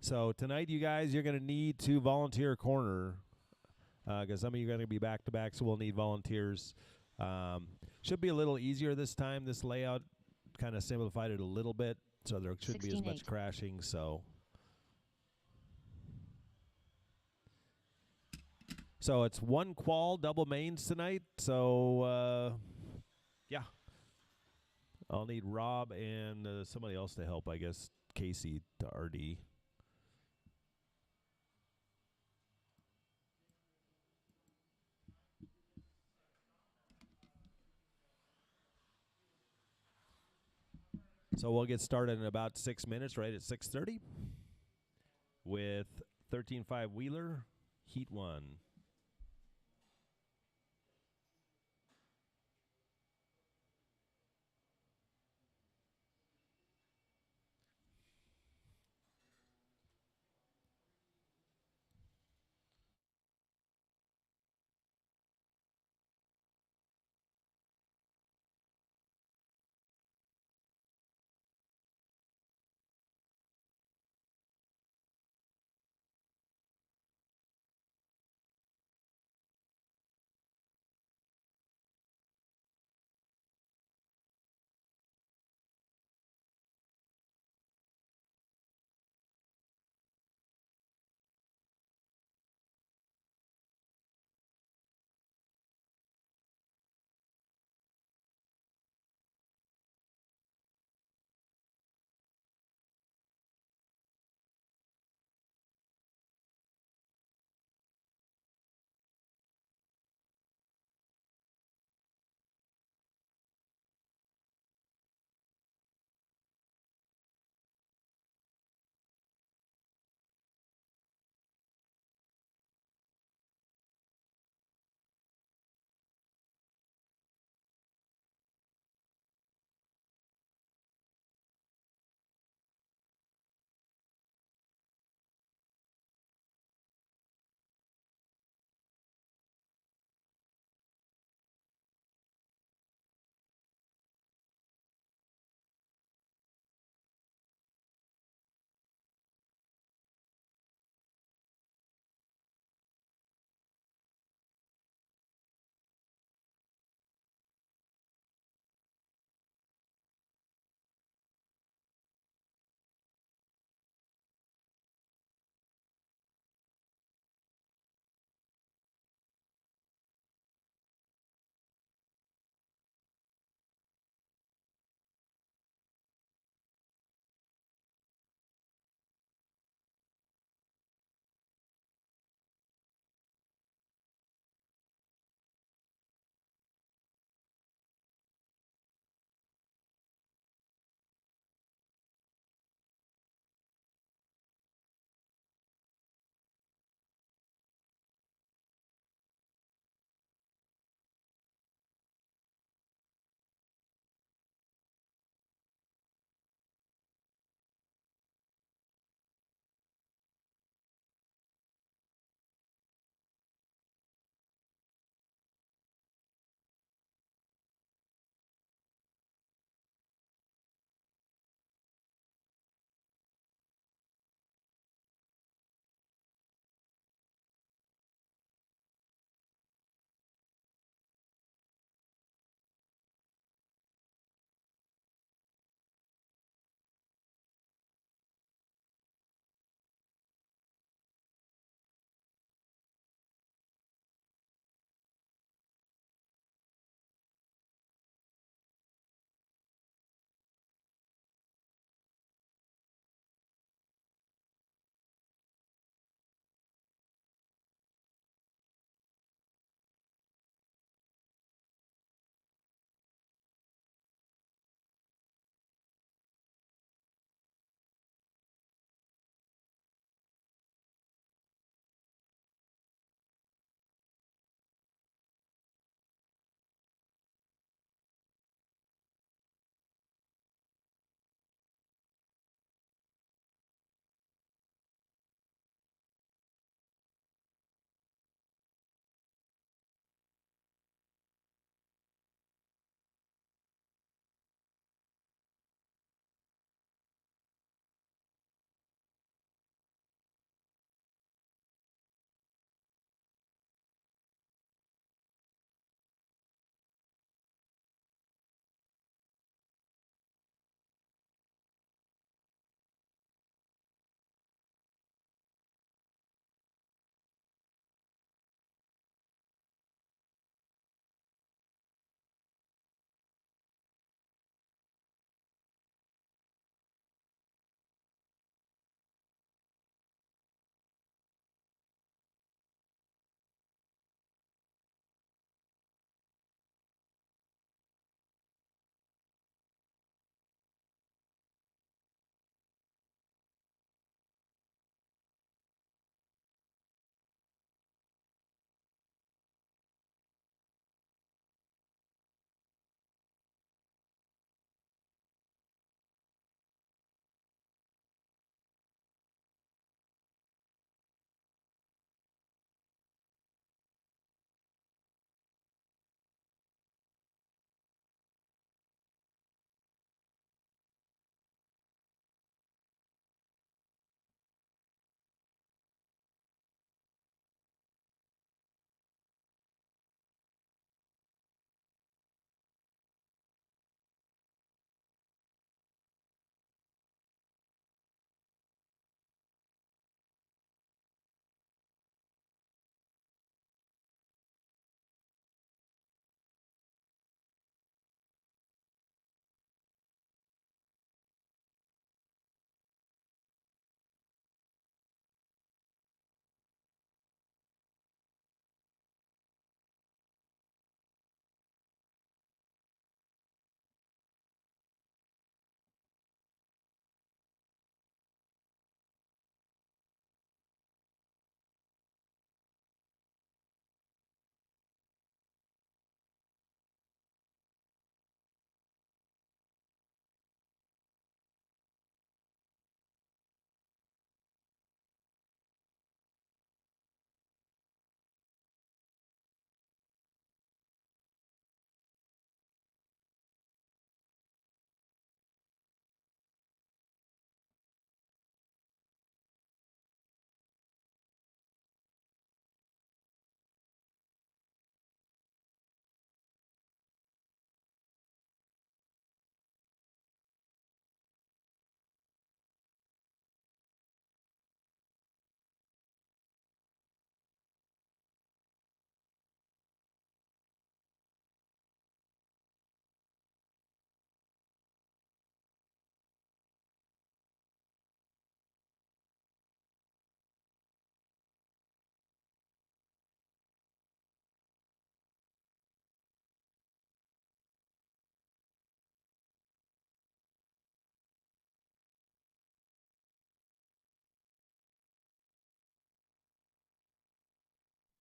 So tonight, you guys, you're going to need to volunteer a corner because some of you are going to be back to back, so we'll need volunteers. Should be a little easier this time. This layout kind of simplified it a little bit, so there shouldn't be as much crashing. So it's one qual double mains tonight. So yeah, I'll need Rob and somebody else to help. I guess Casey to RD. So we'll get started in about 6 minutes, right at 6:30, with 13.5 Wheeler, Heat 1.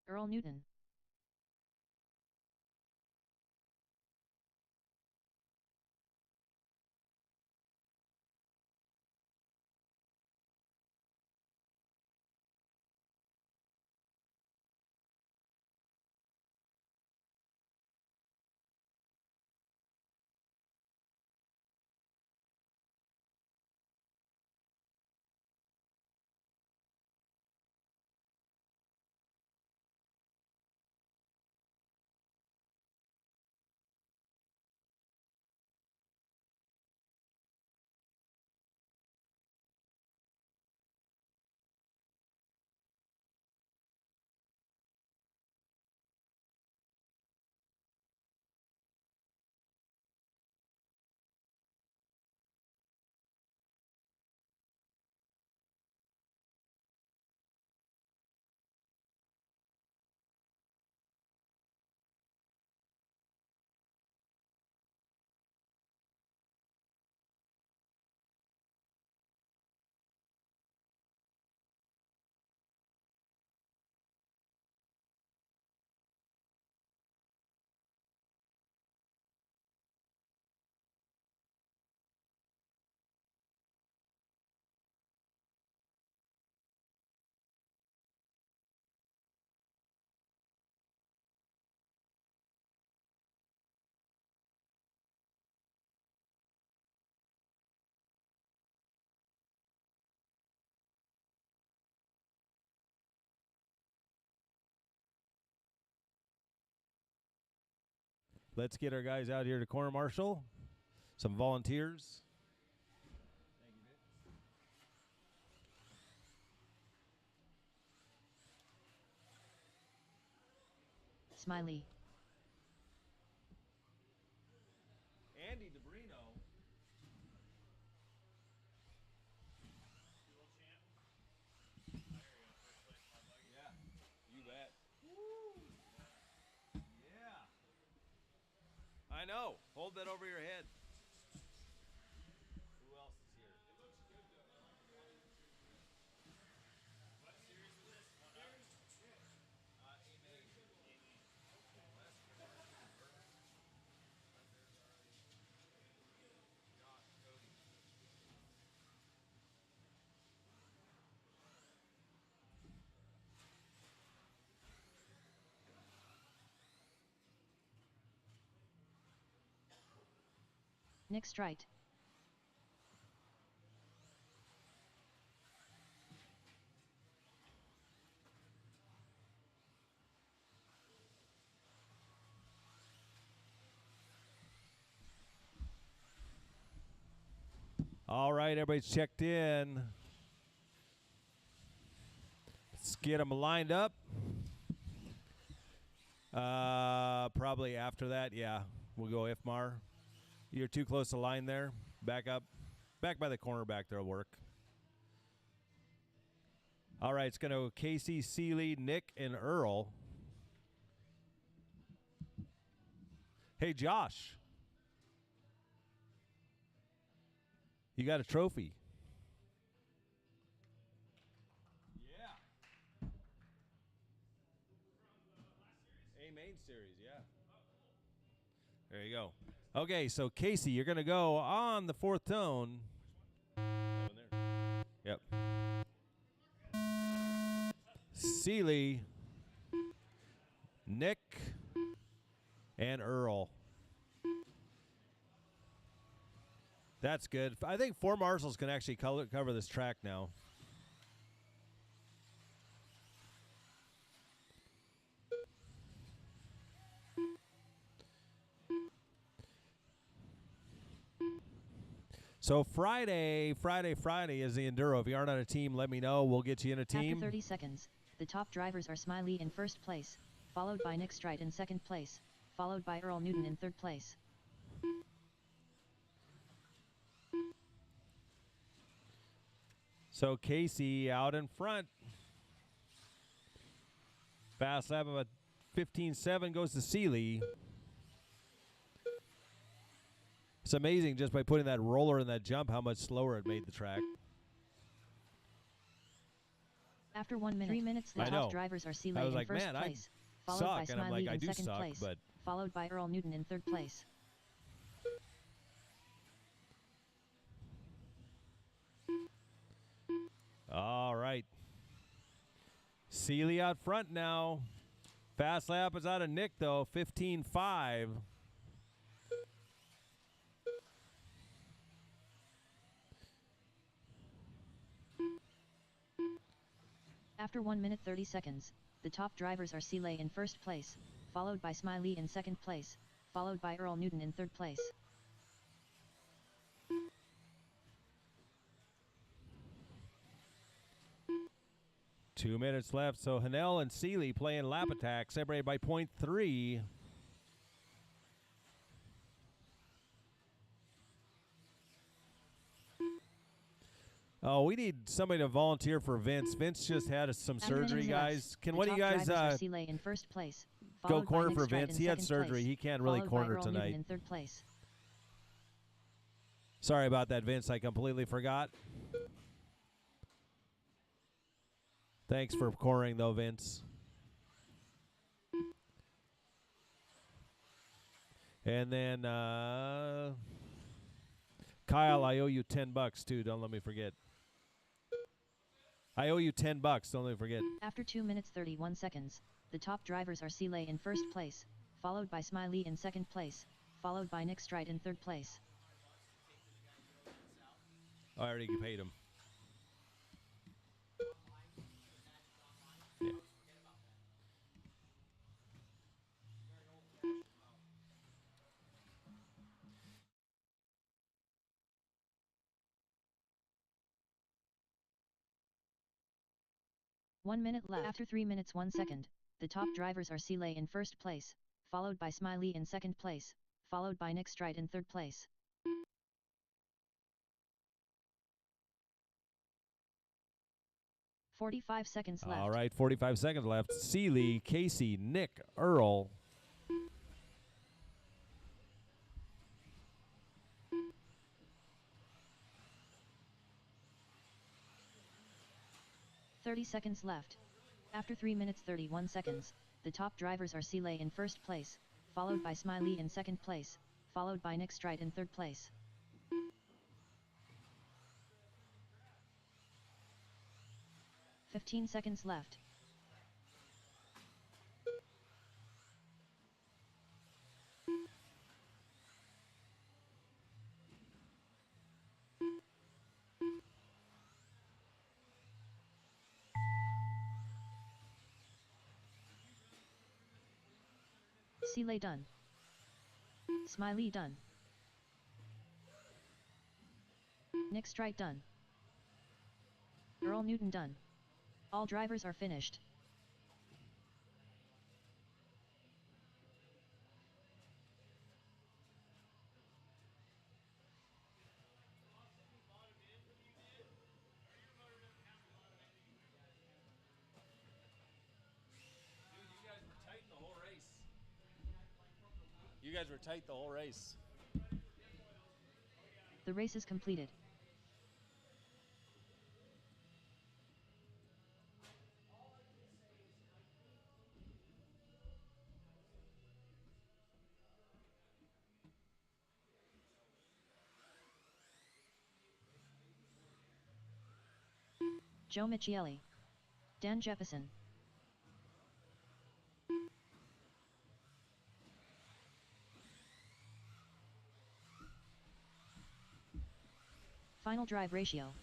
Earl Newton. Let's get our guys out here to corner marshal. Some volunteers. Smiley. Andy DeBrino. Yeah, you bet. Yeah. I know. Hold that over your head. Who else is here? Nick Strite. All right, everybody's checked in. Let's get them lined up. Probably after that, yeah. We'll go Ifmar. You're too close to line there. Back up. Back by the cornerback there'll work. All right, it's going to go Casey, Seeley, Nick, and Earl. Hey, Josh. You got a trophy. Yeah. A main series, yeah. There you go. Okay, so Casey, you're going to go on the fourth tone. That one there. Yep. Seeley, Nick, and Earl. That's good. I think 4 marshals can actually cover this track now. So Friday is the Enduro. If you aren't on a team, let me know. We'll get you in a team. After 30 seconds, the top drivers are Smiley in first place, followed by Nick Strite in second place, followed by Earl Newton in third place. So Casey out in front. Fast lap of a 15.7 goes to Seeley. It's amazing just by putting that roller in that jump how much slower it made the track. After 1 minute, 3 minutes, the I know. top drivers are I Seeley was in like, first man, I place, followed suck, by and I'm like, Smiley I in do second suck, place, but followed by Earl Newton in third place. all right. Seeley out front now. Fast lap is out of Nick, though, 15.5. After 1 minute 30 seconds, the top drivers are Seeley in first place, followed by Smiley in second place, followed by Earl Newton in third place. Two minutes left, so Hanel and Seeley playing lap attack, separated by 0.3. Oh, we need somebody to volunteer for Vince. Vince just had some surgery, guys. Can one of you guys Seeley in first place, go corner for Vince? He had surgery. He can't really corner tonight. In third place. Sorry about that, Vince. I completely forgot. Thanks for cornering, though, Vince. And then Kyle, I owe you $10 too. Don't let me forget. I owe you $10. Don't let me forget. After 2 minutes 31 seconds, the top drivers are Seeley in first place, followed by Smiley in second place, followed by Nick Strite in third place. I already paid him. Yeah. One minute left. After 3 minutes 1 second, the top drivers are Seeley in first place, followed by Smiley in second place, followed by Nick Strite in third place. "45 seconds left. All right, 45 seconds left. Seeley, Casey, Nick, Earl. "30 seconds left. After 3 minutes 31 seconds, the top drivers are Seeley in first place, followed by Smiley in second place, followed by Nick Strite in third place. "15 seconds left. Seeley done. Smiley done. Nick Strite done. Earl Newton done. All drivers are finished. You guys were tight the whole race. The race is completed. Joe Michieli. Dan Jefferson. Final drive ratio.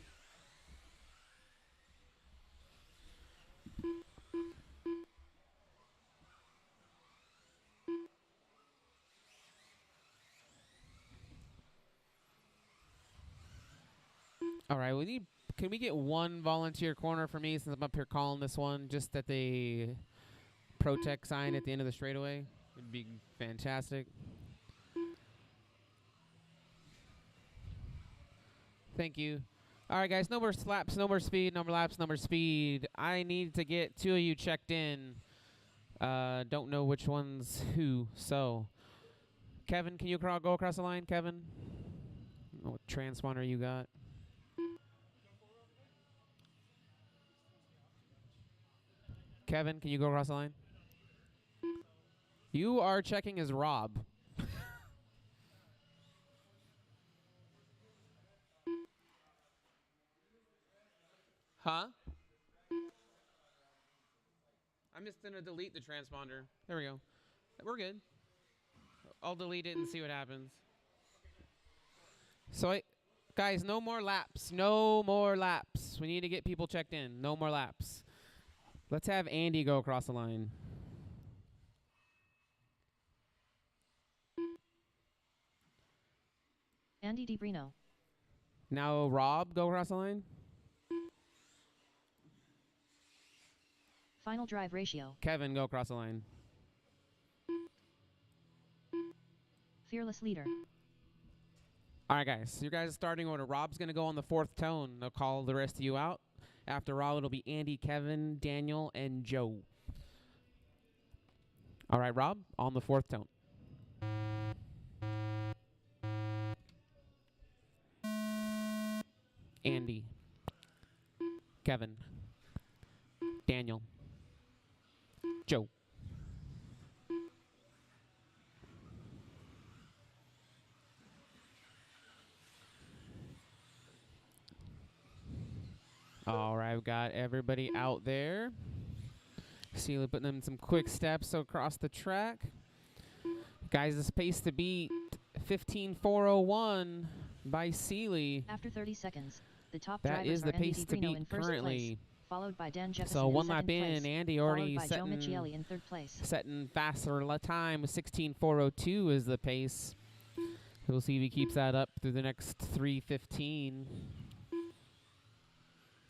All right, can we get one volunteer corner for me since I'm up here calling this one? Just at the Protect sign at the end of the straightaway. It'd be fantastic. Thank you. All right, guys, no more slaps, no more speed, no more laps, no more speed. I need to get two of you checked in. Don't know which one's who. So, Kevin, can you go across the line, Kevin? What transponder you got? Kevin, can you go across the line? You are checking as Rob. Huh? I'm just going to delete the transponder. There we go. We're good. I'll delete it and see what happens. So, guys, no more laps. No more laps. We need to get people checked in. No more laps. Let's have Andy go across the line. Andy DiBrino. Now, Rob, go across the line. Final drive ratio. Kevin, go across the line. Fearless leader. All right, guys. So your guys' starting order. Rob's going to go on the 4th tone. I'll call the rest of you out. After Rob, it'll be Andy, Kevin, Daniel, and Joe. All right, Rob, on the 4th tone. Andy, Kevin, Daniel, Joe. All right, we've got everybody out there. Seeley putting them some quick steps across the track. Guys, the pace to beat 15:4:01 by Seeley. After 30 seconds, the top That drivers is the are Andy pace to DiBrino in beat first currently. place, followed by Dan Jefferson So in one lap second place, in, Andy followed already by Joe setting Michieli in third place. faster time. 16:4:02 is the pace. We'll see if he keeps that up through the next 3:15.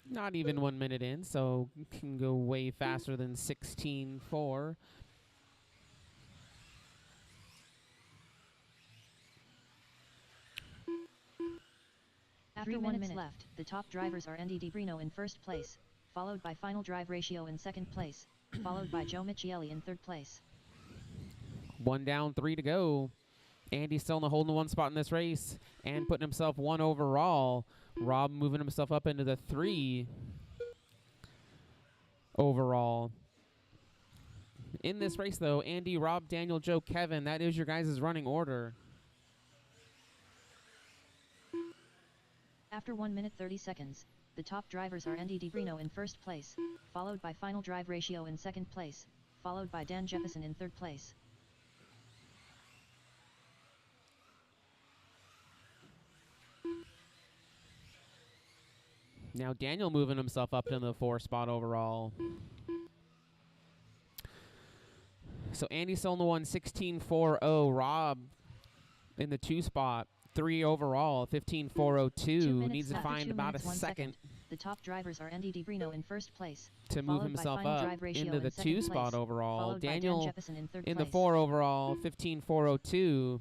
Not even 1 minute in, so can go way faster than 16:4. After 1 minute left, the top drivers are Andy DiBrino in first place, followed by Final Drive Ratio in second place, followed by Joe Michieli in third place. 1 down, 3 to go. Andy's still in the holding one spot in this race and putting himself 1 overall. Rob moving himself up into the 3 overall. In this race, though, Andy, Rob, Daniel, Joe, Kevin, that is your guys' running order. After 1 minute 30 seconds, the top drivers are Andy DiBrino in first place, followed by Final Drive Ratio in second place, followed by Dan Jefferson in third place. Now Daniel moving himself up to the 4 spot overall. So Andy's still in the 1, 16:4:0. Rob in the 2 spot, 3 overall, 15:4:02. Needs to find about a second The top drivers are Andy DiBrino in first place, to move himself up into the 2 spot overall. Daniel in the 4 overall, 15:4:02.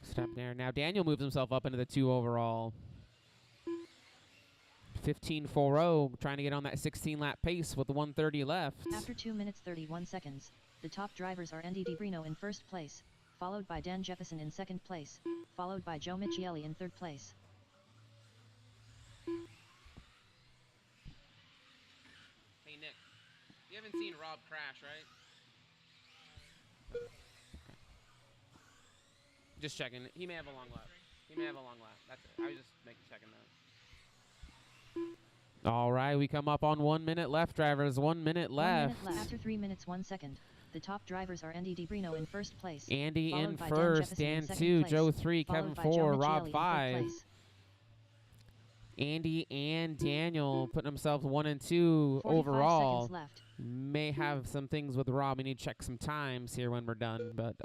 Step there. Now Daniel moves himself up into the 2 overall. 15:4:0, trying to get on that 16-lap pace with the 1:30 left. After 2 minutes 31 seconds, the top drivers are Andy DiBrino in first place, followed by Dan Jefferson in second place, followed by Joe Michieli in third place. Hey Nick, you haven't seen Rob crash, right? Just checking. He may have a long lap. That's it. I was just checking that. All right, we come up on 1 minute left, drivers. 1 minute left. 1 minute left. After 3 minutes 1 second, the top drivers are Andy DiBrino in first place, Andy in by first, Dan Dan Jefferson 2, in second Joe place, 3, Kevin followed by 4, Joe Rob Michieli in third 5. place. Andy and Daniel putting themselves 1 and 2 45 overall. seconds left. May have some things with Rob. We need to check some times here when we're done, but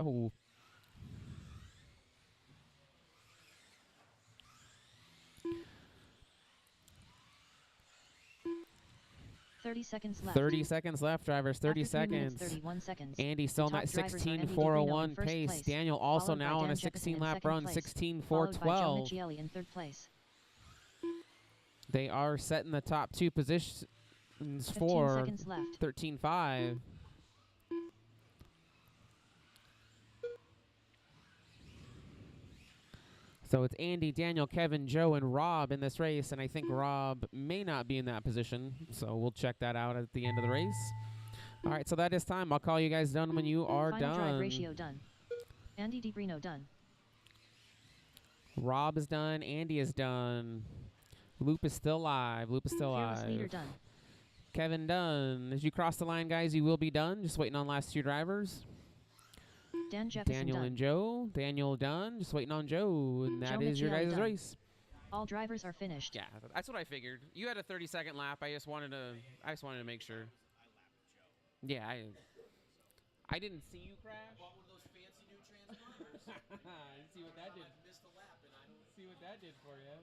30 seconds left. 30 seconds left, drivers. 30 After 3 minutes, seconds. 31 seconds. Andy still in top that drivers are Andy 16:4:01 DiBrino in first pace. place, Daniel also followed by now on Dan a Jefferson in 16-lap second run, place, 16:4:12. followed by Joe Michieli in third place. They are setting the top 2 positions 15 for seconds left. 13:5. So it's Andy, Daniel, Kevin, Joe, and Rob in this race, and I think Rob may not be in that position, so we'll check that out at the end of the race. All right, so that is time. I'll call you guys done when you are Final done. drive ratio done. Andy DiBrino done. Rob is done. Andy is done. Loop is still live. Loop is still Fearless live. leader done. Kevin done. As you cross the line, guys, you will be done. Just waiting on last two drivers. Dan Jefferson Daniel done. and Joe. Daniel done. Just waiting on Joe. And that Joe is your Michele guys' done. race. All drivers are finished. Yeah, that's what I figured. You had a 30-second lap. I just wanted to make sure. Yeah, I didn't see you crash. Bought one of those fancy new Transformers. See what that did. Missed a lap, and I don't See what that did for you.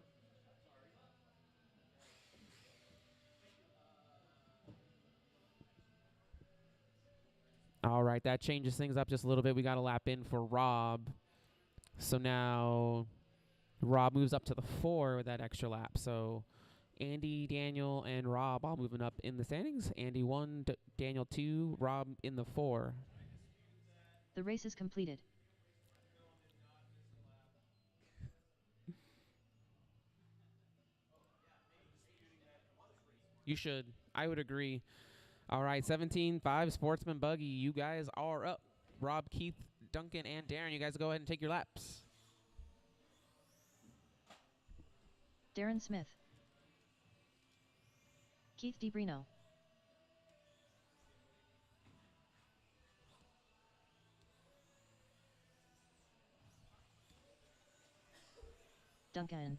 All right, that changes things up just a little bit. We got a lap in for Rob. So now Rob moves up to the 4 with that extra lap. So Andy, Daniel, and Rob all moving up in the standings. Andy 1, Daniel 2, Rob in the 4. The race is completed. You should. I would agree. All right, 17-5 Sportsman Buggy. You guys are up. Rob, Keith, Duncan, and Darren, you guys go ahead and take your laps. Darren Smith. Keith DiBrino. Duncan.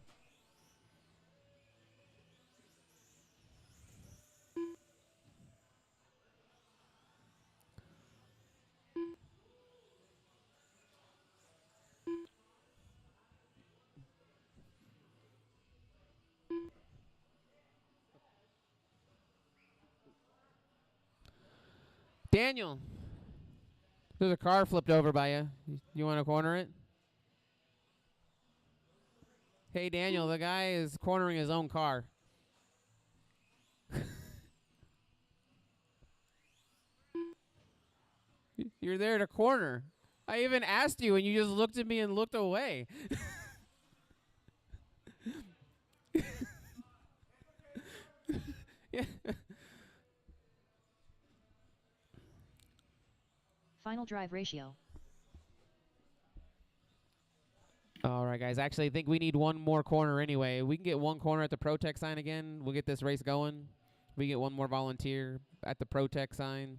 Daniel, there's a car flipped over by you. You want to corner it? Hey, Daniel, the guy is cornering his own car. You're there to corner. I even asked you, and you just looked at me and looked away. Yeah. Final drive ratio. All right, guys. Actually, I think we need one more corner anyway. We can get one corner at the Protect sign again. We'll get this race going. We get one more volunteer at the Protect sign.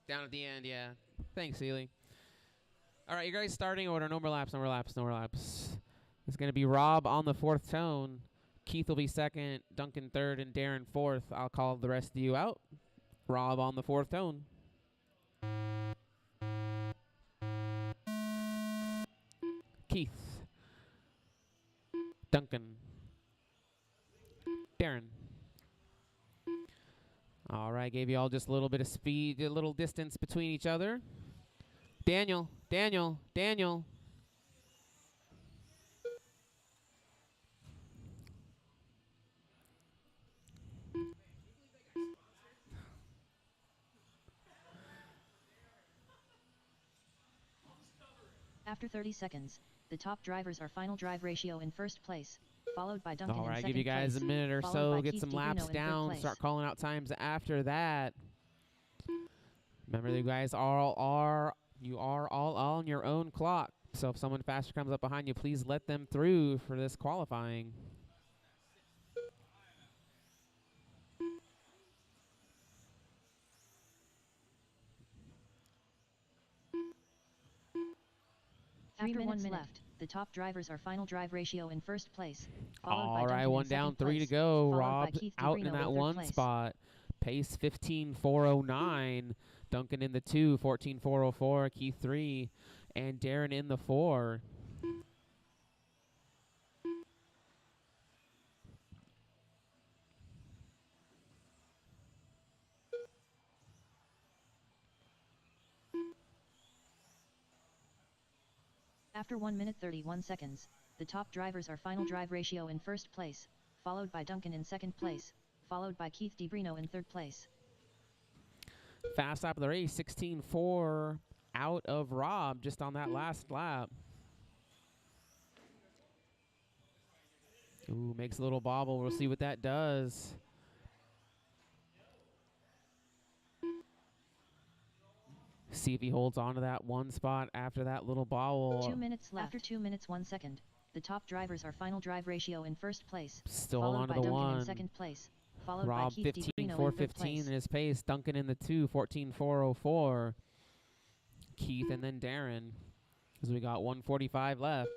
Down at the end, yeah. Thanks, Seeley. All right, you guys starting order. No more laps, no more laps, no more laps. It's going to be Rob on the 4th tone. Keith will be 2nd, Duncan 3rd, and Darren 4th. I'll call the rest of you out. Rob on the 4th tone. Keith. Duncan. Darren. All right, gave you all just a little bit of speed, a little distance between each other. Daniel, Daniel, Daniel. After 30 seconds, the top drivers are final drive ratio in first place, followed by Duncan All in right, second give you guys place, a minute or followed so, by get Keith some DiBrino laps in third down, place. start calling out times after that. Remember, you guys are all on your own clock. So if someone faster comes up behind you, please let them through for this qualifying. After 1 minute left, the top drivers are final drive ratio in first place, followed by All Duncan right, in one down, second 3 to place, go. followed by Rob Keith out DiBrino in that third 1 place. spot. Pace 15.409. Duncan in the 2, 14.404. Keith 3, and Darren in the 4. After 1 minute 31 seconds, the top drivers are final drive ratio in first place, followed by Duncan in second place, followed by Keith DiBrino in third place. Fast lap of the race, 16.4 out of Rob just on that last lap. Ooh, makes a little bobble. We'll see what that does. See if he holds on to that one spot after that little bobble. 2 minutes left. After 2 minutes 1 second, the top drivers are final drive ratio in first place, Still followed on to by the Duncan one. in second place, followed Rob by Keith 15, DiBrino in 415 third in place. his pace. Duncan in the 2, 14, 404. Keith and then Darren. Because we got 145 left.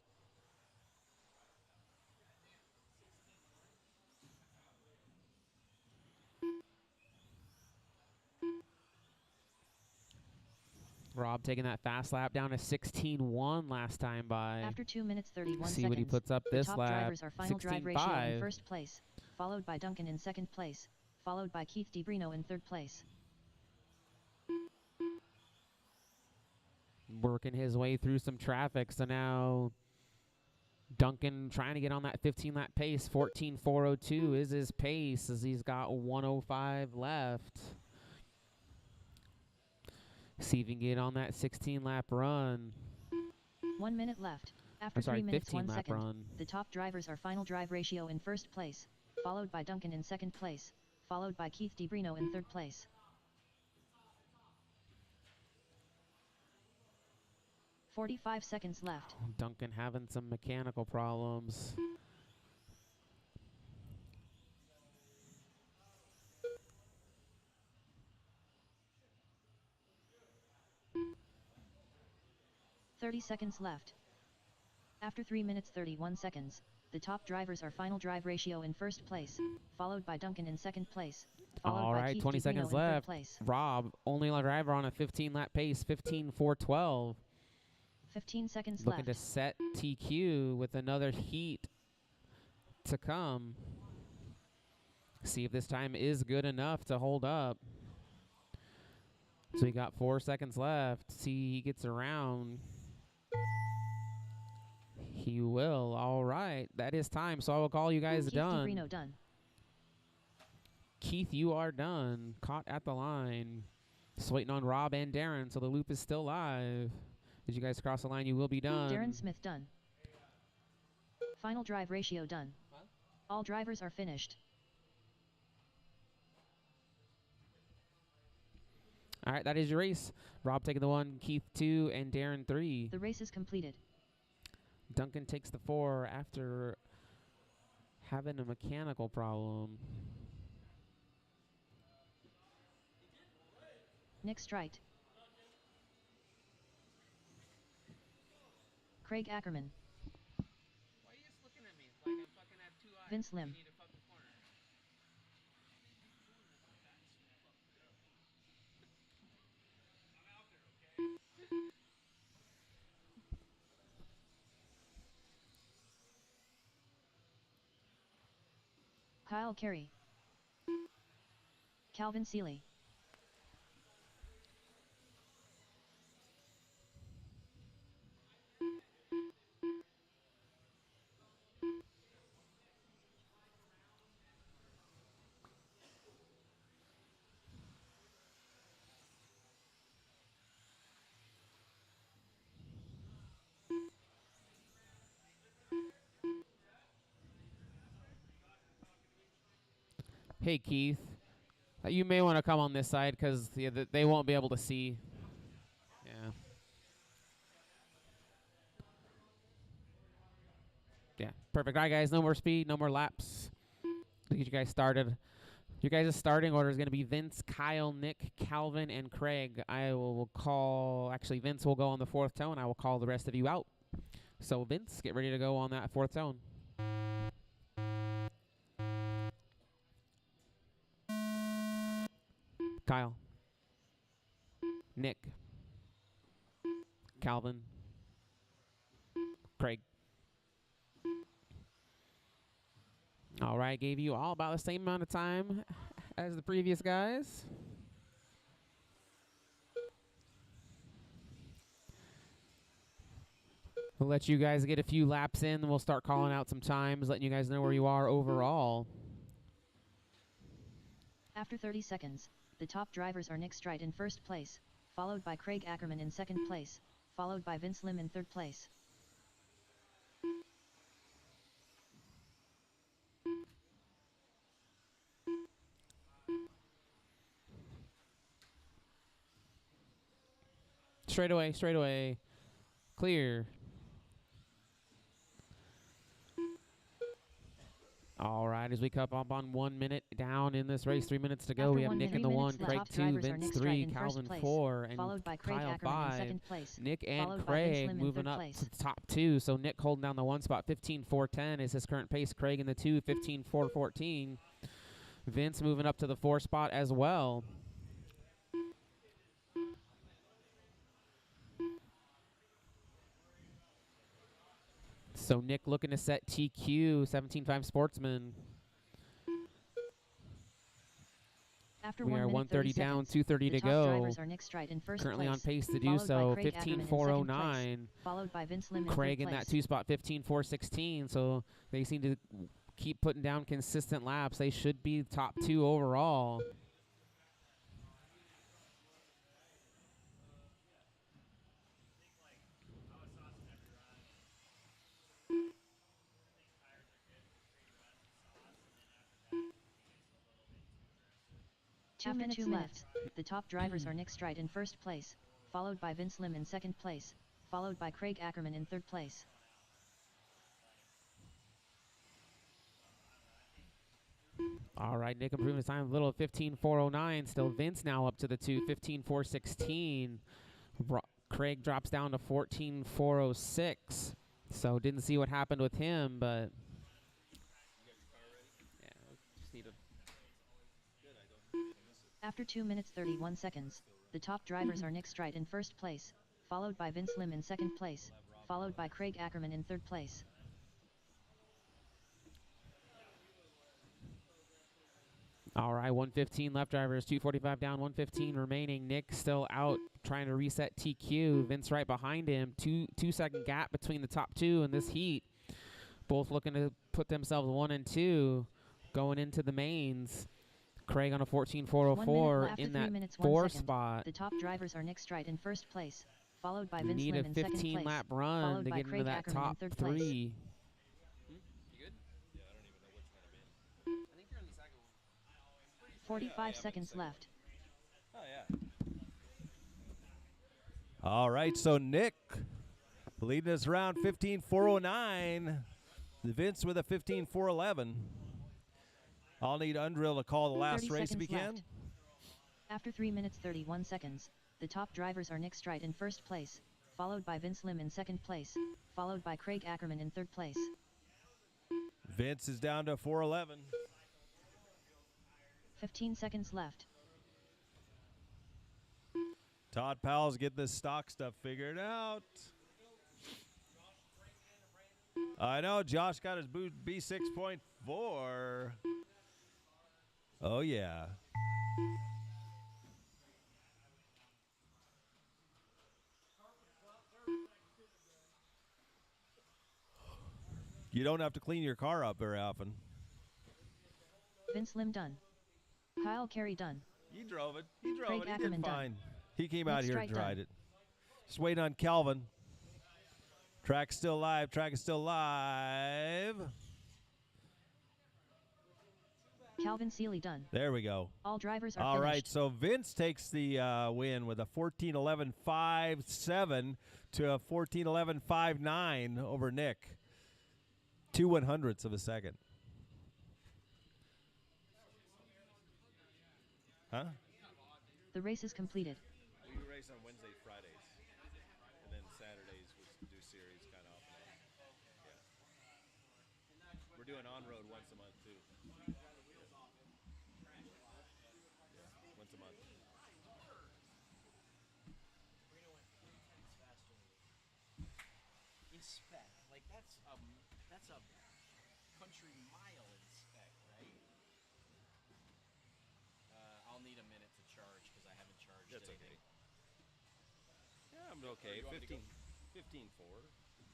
Rob taking that fast lap down to 16.1 last time by. After 2 minutes 31 See seconds, what he puts up the this top lap. drivers are final drive ratio in 16.5. first place, followed by Duncan in second place, followed by Keith DiBrino in third place. Working his way through some traffic. So now Duncan trying to get on that 15 lap pace. 14.402 is his pace as he's got 105 left. See if he can get on that 16 lap run. 1 minute left. After Or sorry, 3 minutes 15 1 lap second, run. the top drivers are final drive ratio in first place, followed by Duncan in second place, followed by Keith DiBrino in third place. "45 seconds left. Duncan having some mechanical problems. "30 seconds left. After 3 minutes 31 seconds, the top drivers are final drive ratio in first place, followed by Duncan in second place, followed All by right, Keith 20 DiBrino seconds in third left. place. Rob, only driver on a 15 lap pace. 15.412. 15 seconds Looking left. to set TQ with another heat to come. See if this time is good enough to hold up. So he got 4 seconds left. See he gets around. He will. All right. That is time. So I will call you guys Keith done. DiBrino done. Keith, you are done. Caught at the line. Just waiting on Rob and Darren, so the loop is still live. As you guys cross the line, you will be done. Darren Smith done. Final drive ratio done. All drivers are finished. All right, that is your race. Rob taking the 1, Keith 2, and Darren 3. The race is completed. Duncan takes the 4 after having a mechanical problem. Nick Strite. Craig Ackerman. Why are you just looking at me like I fucking have 2 eyes? Vince Lim. You need a fucking corner. Kyle Carey. Calvin Seeley. Hey, Keith. You may want to come on this side because they won't be able to see. Yeah. Yeah, perfect. All right, guys, no more speed, no more laps. To get you guys started. Your guys' starting order is going to be Vince, Kyle, Nick, Calvin, and Craig. I will call, actually, Vince will go on the 4th tone. I will call the rest of you out. So, Vince, get ready to go on that 4th tone. Kyle, Nick, Calvin, Craig. All right, gave you all about the same amount of time as the previous guys. We'll let you guys get a few laps in, and we'll start calling out some times, letting you guys know where you are overall. After 30 seconds, the top drivers are Nick Strite in first place, followed by Craig Ackerman in second place, followed by Vince Lim in third place. Straight away. Clear. All right, as we come up on 1 minute down in this race, 3 minutes to go. After we have 1 Nick minute, in the 3 1, minutes left. Craig Top 2, drivers are Vince Nick 3, Stride in first Calvin place, 4, and followed by Craig Kyle Ackerman in 5. second place, Nick and followed by Vince Craig Lim in moving third up place. to the top 2. So Nick holding down the 1 spot, 15.410 is his current pace. Craig in the 2, 15.414. Vince moving up to the 4 spot as well. So Nick looking to set TQ, 17.5 Sportsman. After We 1 are minute 130 30 down, seconds, 230 the to top go. drivers are Nick Stride in first Currently place, on pace to do followed by so, Craig Ackerman in second place, 15.409. followed by Vince Lim in Craig third in that place. 2 spot, 15.416. So they seem to keep putting down consistent laps. They should be top 2 overall. After 2 minutes, the top drivers are Nick Stride in first place, followed by Vince Lim in second place, followed by Craig Ackerman in third place. All right, Nick improving his time a little, 15.409. Still Vince now up to the 2, 15.416. Craig drops down to 14.406. So didn't see what happened with him, but yeah, just need to. After 2 minutes 31 seconds, the top drivers are Nick Stride in first place, followed by Vince Lim in second place, followed by Craig Ackerman in third place. All right, 115 left drivers, 245 down, 115 remaining. Nick still out trying to reset TQ. Vince right behind him. 2 second gap between the top 2 in this heat. Both looking to put themselves 1 and 2 going into the mains. Craig on a 14.404 in that 4 spot. The top drivers are Nick Stride in first place, followed by Vince Need Lim a in second 15 place, lap run followed to by get into Craig that Ackerman in top third place. 3. I think you're in the second one. 45 seconds left. Oh, yeah. All right, so Nick leading us around 15.409. Vince with a 15.411. I'll need Undrill to call the last 30 race if seconds he can. left. After 3 minutes 31 seconds, the top drivers are Nick Stride in first place, followed by Vince Lim in second place, followed by Craig Ackerman in third place. Vince is down to 4:11. 15 seconds left. Todd Powell's getting this stock stuff figured out. I know Josh got his B6.4. Oh, yeah. You don't have to clean your car up very often. Vince Lim done. Kyle Carey done. He drove it. He drove Craig it. He Ackerman did done. fine. He came Nick out here and Stride tried done. it. Just waiting on Calvin. Track's still live. Track is still live. Calvin Seeley done. There we go. All drivers are All finished. right, so Vince takes the win with a 14:11.57 to a 14:11.59 over Nick. 2/100ths of a second. Huh? The race is completed. We race on Wednesday, Fridays, and then Saturdays we do series kind of often. Yeah. We're doing on-road once a month too. Yeah, once a month. In spec, like that's a country mile in spec, right? I'll need a minute to charge because I haven't charged That's anything. okay. Yeah, I'm okay. you want me to 15.4.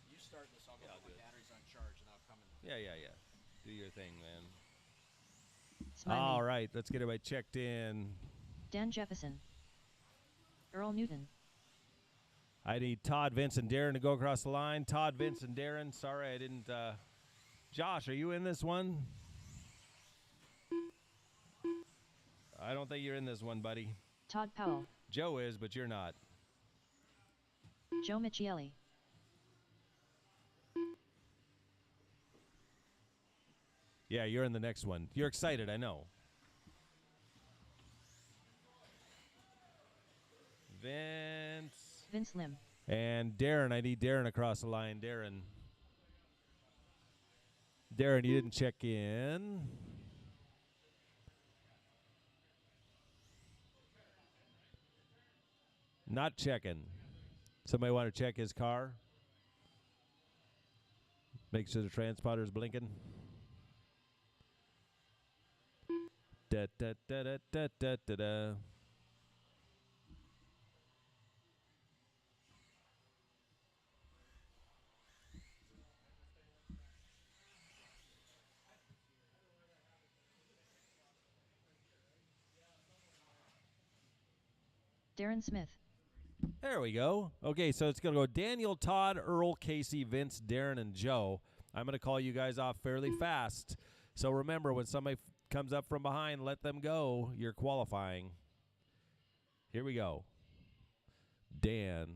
You start this, I'll go Yeah, put I'll do my it. batteries on charge and I'll come in. Yeah. Do your thing, man. Smiley. All right, let's get everybody checked in. Dan Jefferson. Earl Newton. I need Todd, Vince, and Darren to go across the line. Todd, Vince, and Darren. Sorry, I didn't. Josh, are you in this one? I don't think you're in this one, buddy. Todd Powell. Joe is, but you're not. Joe Michieli. Yeah, you're in the next one. You're excited, I know. Vince Lim. And Darren. I need Darren across the line. Darren, you didn't check in. Not checking. Somebody want to check his car? Make sure the transponder's blinking. Da da da da da da da da. Darren Smith. There we go. Okay, so it's going to go Daniel, Todd, Earl, Casey, Vince, Darren, and Joe. I'm going to call you guys off fairly fast. So remember, when somebody comes up from behind, let them go. You're qualifying. Here we go. Dan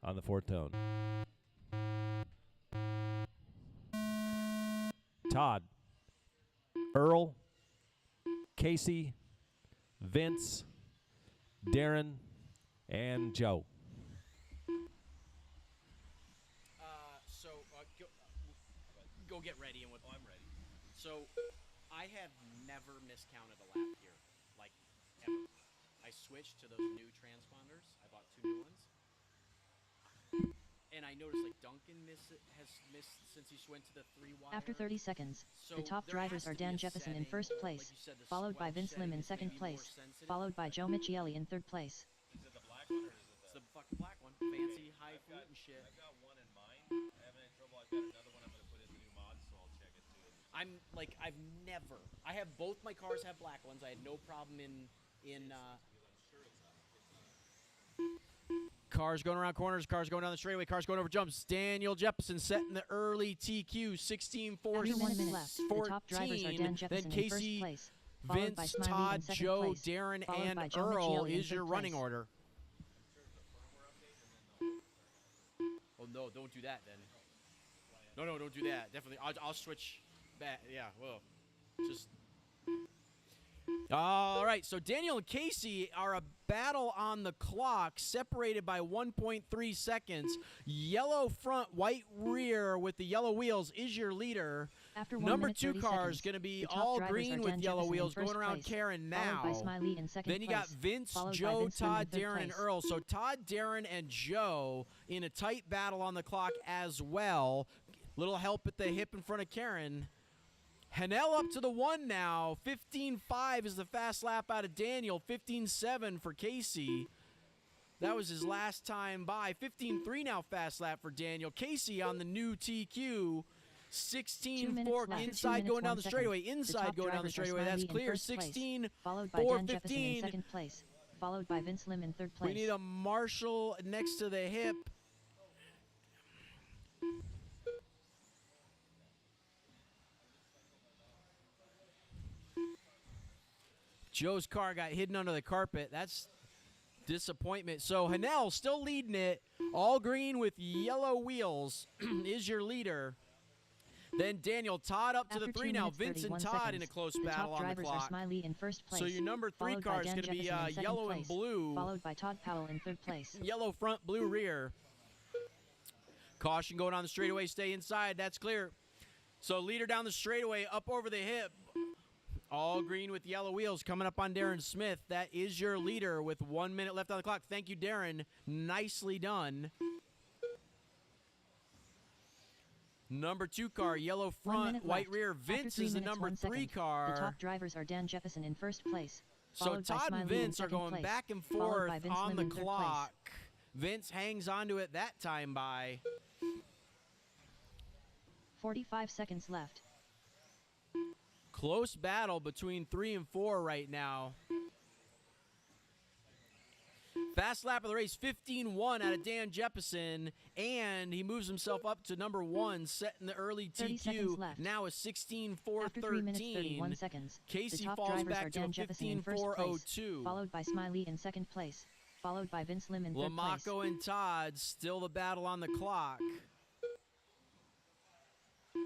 on the fourth tone. Todd, Earl, Casey, Vince, Darren, and Joe. Go get ready and what? Oh, I'm ready. So, I have never miscounted a lap here, like ever. I switched to those new transponders. I bought 2 new ones, and I noticed like Duncan has missed since he went to the 3-wire. After 30 seconds, So the top there drivers has are to be Dan a Jefferson in setting, first like place, you said, the followed by swell Vince Lim in setting is second maybe more place, sensitive. followed by Joe Michieli in third place. Is it the black one or is it It's the fucking black one, fancy high foot and shit. I've got one in mind. I haven't had trouble. I've got another one I'm going to put in the new mod, so I'll check it too. I'm like I have both my cars have black ones. I had no problem in cars going around corners, cars going down the straightaway, cars going over jumps. Daniel Jefferson setting the early TQ 16 4 After 1 minute left, the top drivers are Dan 14. Then Jefferson in first Casey, place, followed by Vince, Smiley Todd, in second Joe, place, Darren, followed by and Joe Earl Michieli in is your third running place. order. Oh no, don't do that then. No, don't do that. Definitely, I'll switch back. Yeah, well, just. All right, so Daniel and Casey are a battle on the clock, separated by 1.3 seconds. Yellow front, white rear with the yellow wheels is your leader. After 1 Number minute 2 30 car is seconds, going to be the top all drivers green are with Dan yellow Jefferson in wheels first going around place, Karen followed by now. Smiley in second Then you place, got Vince, followed by Joe, Vince Lim in Todd, third Darren, and place. Earl. So Todd, Darren, and Joe in a tight battle on the clock as well. Little help at the hip in front of Karen. Hanel up to the 1 now. 15.5 is the fast lap out of Daniel. 15.7 for Casey. That was his last time by. 15.3 now fast lap for Daniel. Casey on the new TQ. 2 16.4 minutes left. 2 inside minutes, going down 1 the second. straightaway. The Inside top going down the drivers are straightaway. That's Smiley in clear. first place, 16. followed by Dan Jefferson 4:15. in second place, followed by Vince Lim in third place. We need a marshal next to the hip. Joe's car got hidden under the carpet. That's disappointment. So Hanel still leading it. All green with yellow wheels is your leader. Then Daniel Todd up to After the 2 3 now. minutes, Vince and 31 Todd in a seconds, close the battle top on the drivers are clock. Smiley in first place, So your number 3 followed by car is Dan going to be Jefferson in second yellow place, and blue. followed by Todd Powell in third place. Yellow front, blue rear. Caution going on the straightaway. Stay inside. That's clear. So leader down the straightaway, up over the hip. All green with yellow wheels coming up on Darren Smith. That is your leader with 1 minute left on the clock. Thank you, Darren. Nicely done. Number 2 car, yellow 1 front, minute white left. rear. After Vince 3 is the minutes, number 1 3 second, The car. top drivers are Dan Jefferson in first place, So followed by Todd Smiley and in Vince are second going place, back and followed forth by Vince on Lim the in third place. clock. Vince hangs on to it that time by. 45 seconds left. Close battle between 3 and 4 right now. Fast lap of the race, 15.1 out of Dan Jefferson, and he moves himself up to number 1, setting the early 30 seconds TQ. left. Now a After 3 minutes 31 16.4.13. seconds, Casey the top falls drivers back are to a Dan Jefferson in first place, 15.4.02. followed by Smiley in second place, followed by Vince Lim in third place. Lamaco and Todd, still the battle on the clock.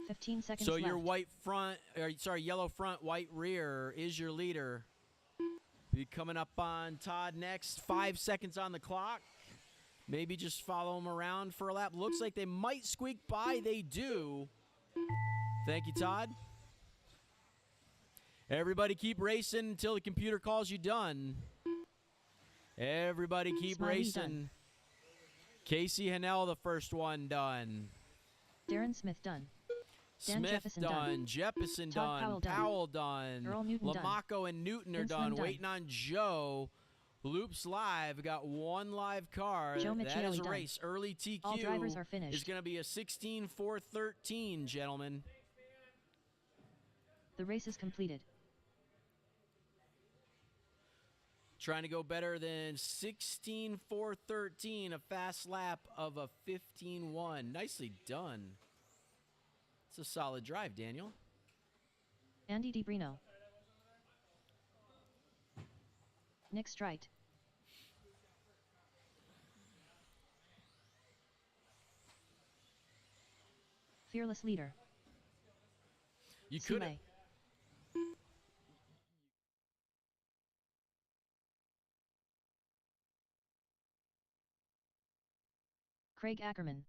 15 seconds So left. your white front, or sorry, yellow front, white rear is your leader. Be coming up on Todd next. 5 seconds on the clock. Maybe just follow them around for a lap. Looks like they might squeak by. They do. Thank you, Todd. Everybody keep racing until the computer calls you done. Everybody keep Smiley racing. done. Casey Hanel, the first one done. Darren Smith done. Dan Smith Jefferson done. done. Jefferson Todd done. Powell done. done. Earl Newton done. Lamaco and Newton are Vince done. Lim done. Waiting on Joe. Loops Live got one live car. Joe That is Michele a done. race. Early TQ All drivers are is finished. going to be a 16-4-13, gentlemen. The race is completed. Trying to go better than 16-4-13, a fast lap of a 15-1. Nicely done. It's a solid drive, Daniel. Andy DiBrino. Nick Strite. Fearless leader. You could have. Sime. Craig Ackerman.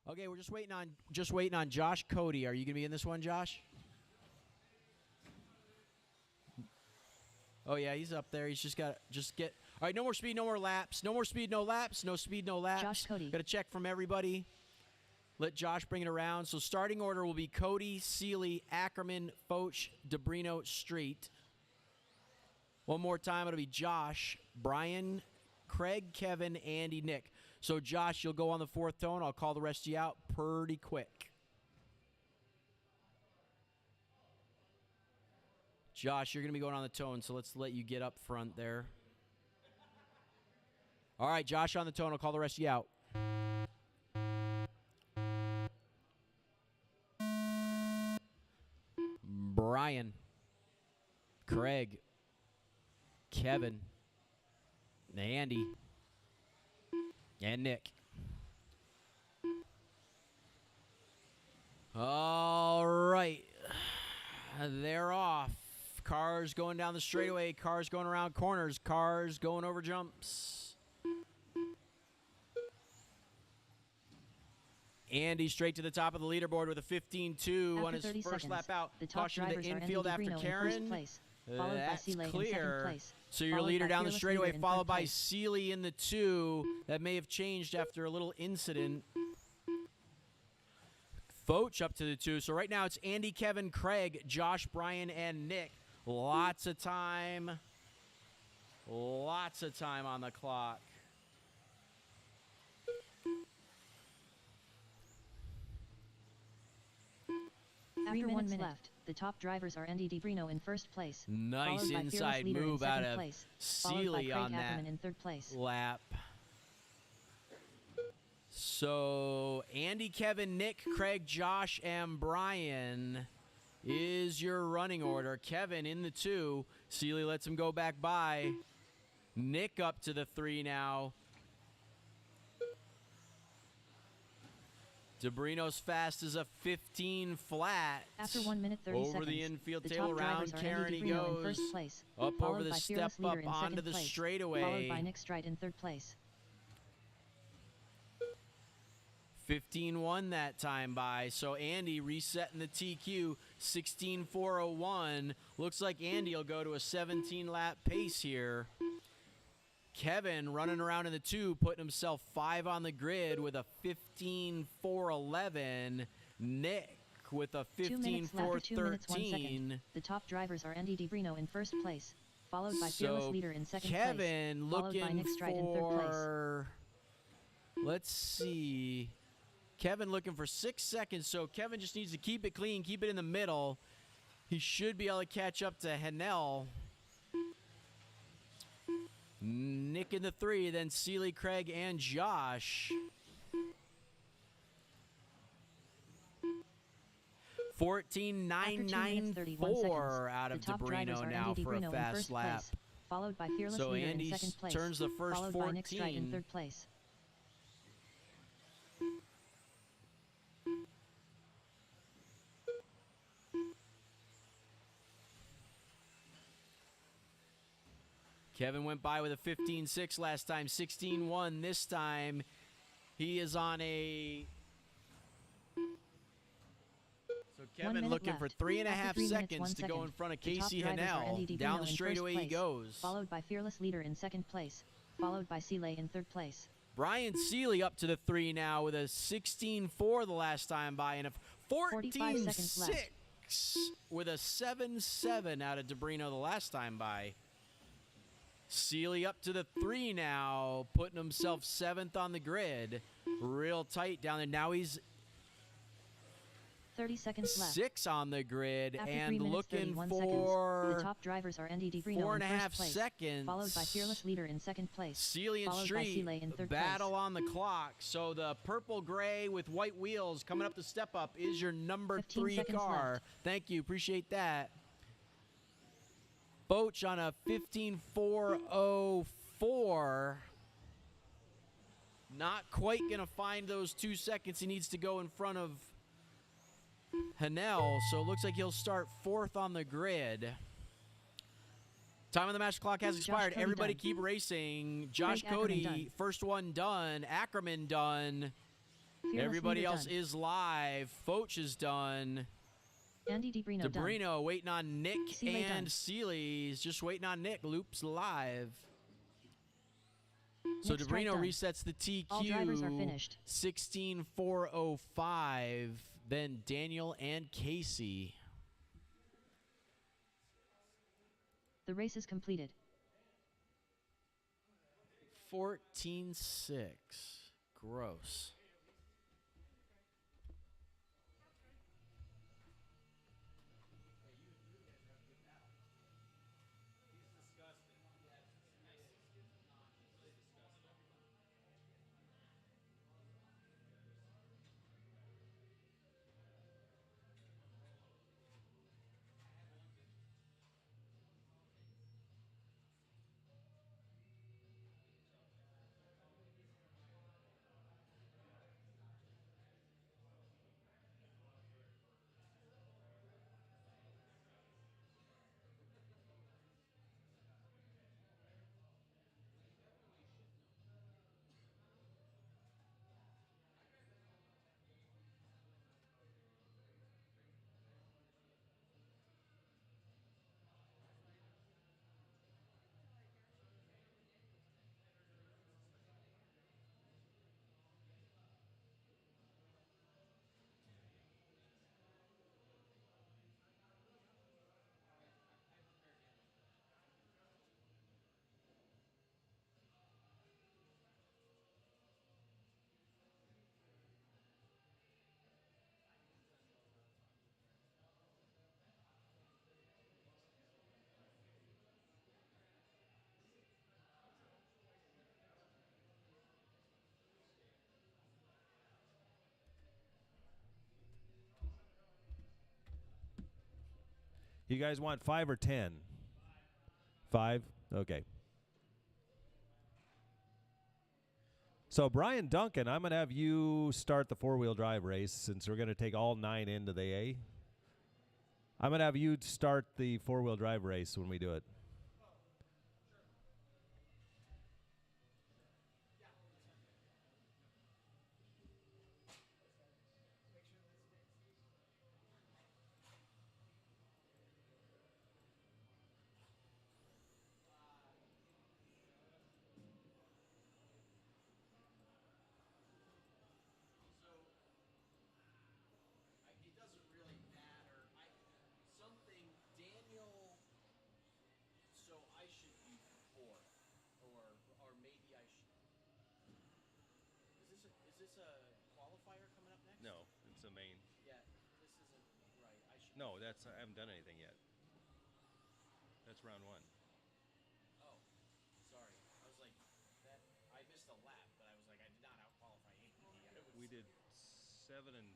Okay, we're just waiting on Josh Cody. Are you gonna be in this one, Josh? Oh yeah, he's up there. He's just got get. All right, no more speed, no more laps. No more speed, no laps. No speed, no laps. Josh Cody. Got to check from everybody. Let Josh bring it around. So starting order will be Cody, Seeley, Ackerman, Foch, DeBrino, Street. One more time, it'll be Josh, Brian, Craig, Kevin, Andy, Nick. So Josh, you'll go on the fourth tone. I'll call the rest of you out pretty quick. Josh, you're going to be going on the tone, so let's let you get up front there. All right, Josh on the tone. I'll call the rest of you out. Brian, Craig, Kevin, Andy, and Nick. All right. They're off. Cars going down the straightaway. Cars going around corners. Cars going over jumps. Andy straight to the top of the leaderboard with a 15-2 on his first seconds, lap out. The top Caution to drivers the are Andy infield after DiBrino in Karen. first place, followed by That's Seeley in second clear. place. So your followed leader by down the Fearless straightaway, Leader in followed third by place. Seeley in the 2. That may have changed after a little incident. Foch up to the 2. So right now it's Andy, Kevin, Craig, Josh, Brian, and Nick. Lots of time. Lots of time on the clock. After 1 minute left, the top drivers are Andy DiBrino in first place, Nice followed by inside Fearless Leader in move out second of place, followed by Seeley Craig on that Ackerman in third place. lap. So Andy, Kevin, Nick, Craig, Josh, and Brian is your running order. Kevin in the 2. Seeley lets him go back by. Nick up to the 3 now. DeBrino's fast as a 15 flat. After 1 minute 30 over seconds, the infield the tail top around drivers are Karen Andy he DiBrino in goes. first place, Up followed over the by step Fearless Leader up in onto second the place, straightaway. followed by Nick Strite in third place. 15-1 that time by. So Andy resetting the TQ, 16-401. Looks like Andy will go to a 17-lap pace here. Kevin running around in the 2, putting himself 5 on the grid with a 15-411. Nick with a 2 minutes left, 2 minutes 1 15-413. second. The top drivers are Andy DiBrino in first place, followed by Fearless So Leader in second place, Kevin followed by looking Nick Strite in third place. for, let's see, Kevin looking for 6 seconds, so Kevin just needs to keep it clean, keep it in the middle. He should be able to catch up to Hanel. Nick in the 3, then Seeley, Craig, and Josh. 14.994 out of the top drivers DeBrino are now Andy for a DeBrino in fast first lap. place, followed by Fearless So Leader Andy in second place, turns the first followed by Nick Strike in 14. third place. Kevin went by with a 15.6 last time, 16.1 this time. He is on a... So Kevin minute looking for left. 3.5 After 3 minutes, seconds 1 to go second. in front of The top Casey drivers are Andy Hanel. DeBrino Down the in first straightaway he place, goes. followed by Fearless Leader in second place, followed by Seeley in third place. Brian Seeley up to the 3 now with a 16.4 the last time by and a 45 seconds left. 14.6 with a 7.7 out of DeBrino the last time by. Seeley up to the 3 now, putting himself 7th on the grid. Real tight down there. Now he's 30 seconds left. 6 on the grid After 3 and minutes, looking 31 for seconds. The top drivers are Andy DeBrino in 4.5 first place, seconds. followed by Fearless Leader in second place, Seeley and followed by Street Seeley in third battle place. on the clock. So the purple gray with white wheels coming up the step up is your number 15 3 seconds car. left. Thank you, appreciate that. Boach on a 15.404. Not quite gonna find those 2 seconds he needs to go in front of Hanel. So it looks like he'll start 4th on the grid. Time on the match clock has expired. Cody Everybody done. keep racing. Josh Craig Ackerman Cody, done. first one done. Ackerman done. Fearless Everybody Leader else done. is live. Foch is done. Andy DeBrino done. DeBrino waiting on Nick Seeley and done. Seeley's just waiting on Nick. Loops live. So Nick Strike DeBrino done. resets the TQ. All drivers are finished. 16.405. Then Daniel and Casey. The race is completed. 14.6. Gross. You guys want 5 or 10? 5? Okay. So Brian Duncan, I'm going to have you start the four-wheel drive race since we're going to take all 9 into the A. I'm going to have you start the four-wheel drive race when we do it. It doesn't really matter. Something Daniel. So I should be 4th, or maybe I should. Is this a qualifier coming up next? No, it's a main. Yeah, this isn't right. I should. No, that's I haven't done anything yet. That's round 1. Oh, sorry. a lap, but I was like, I did not out qualify Andy. We did 7 and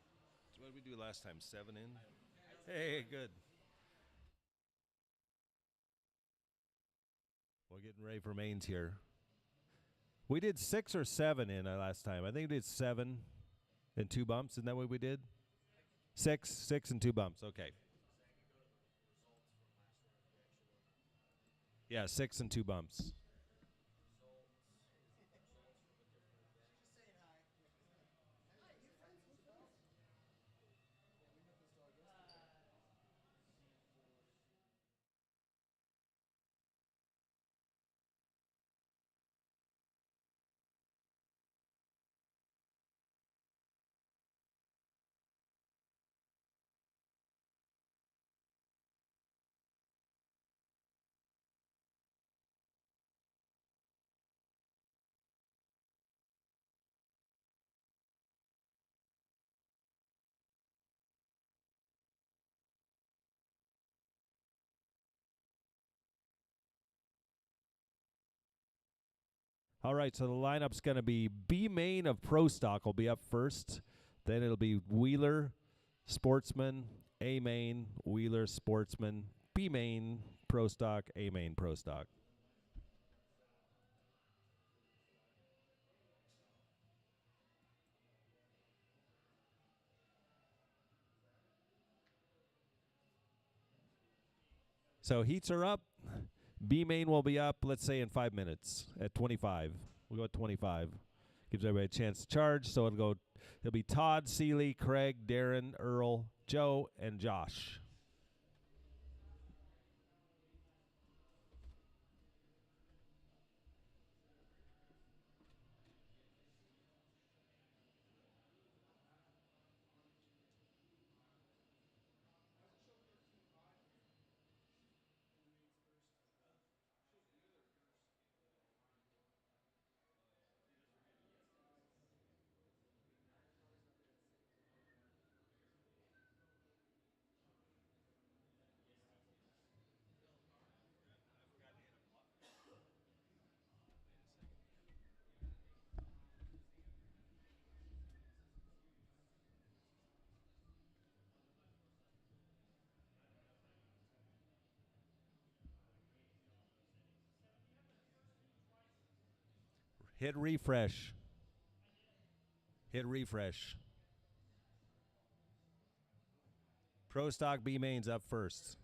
what did we do last time? 7 in. Hey, good. We're getting ready for mains here. We did 6 or 7 in last time. I think we did 7 and 2 bumps. Isn't that what we did? 6 and 2 bumps. Okay. Yeah, 6 and 2 bumps. All right, so the lineup's going to be B main of Pro Stock will be up first. Then it'll be Wheeler, Sportsman, A main, Wheeler, Sportsman, B main, Pro Stock, A main, Pro Stock. So heats are up. B main will be up, let's say, in 5 minutes at 25. We'll go at 25. Gives everybody a chance to charge. So it'll be Todd, Seeley, Craig, Darren, Earl, Joe, and Josh. Hit refresh. Hit refresh. Pro Stock B mains up first.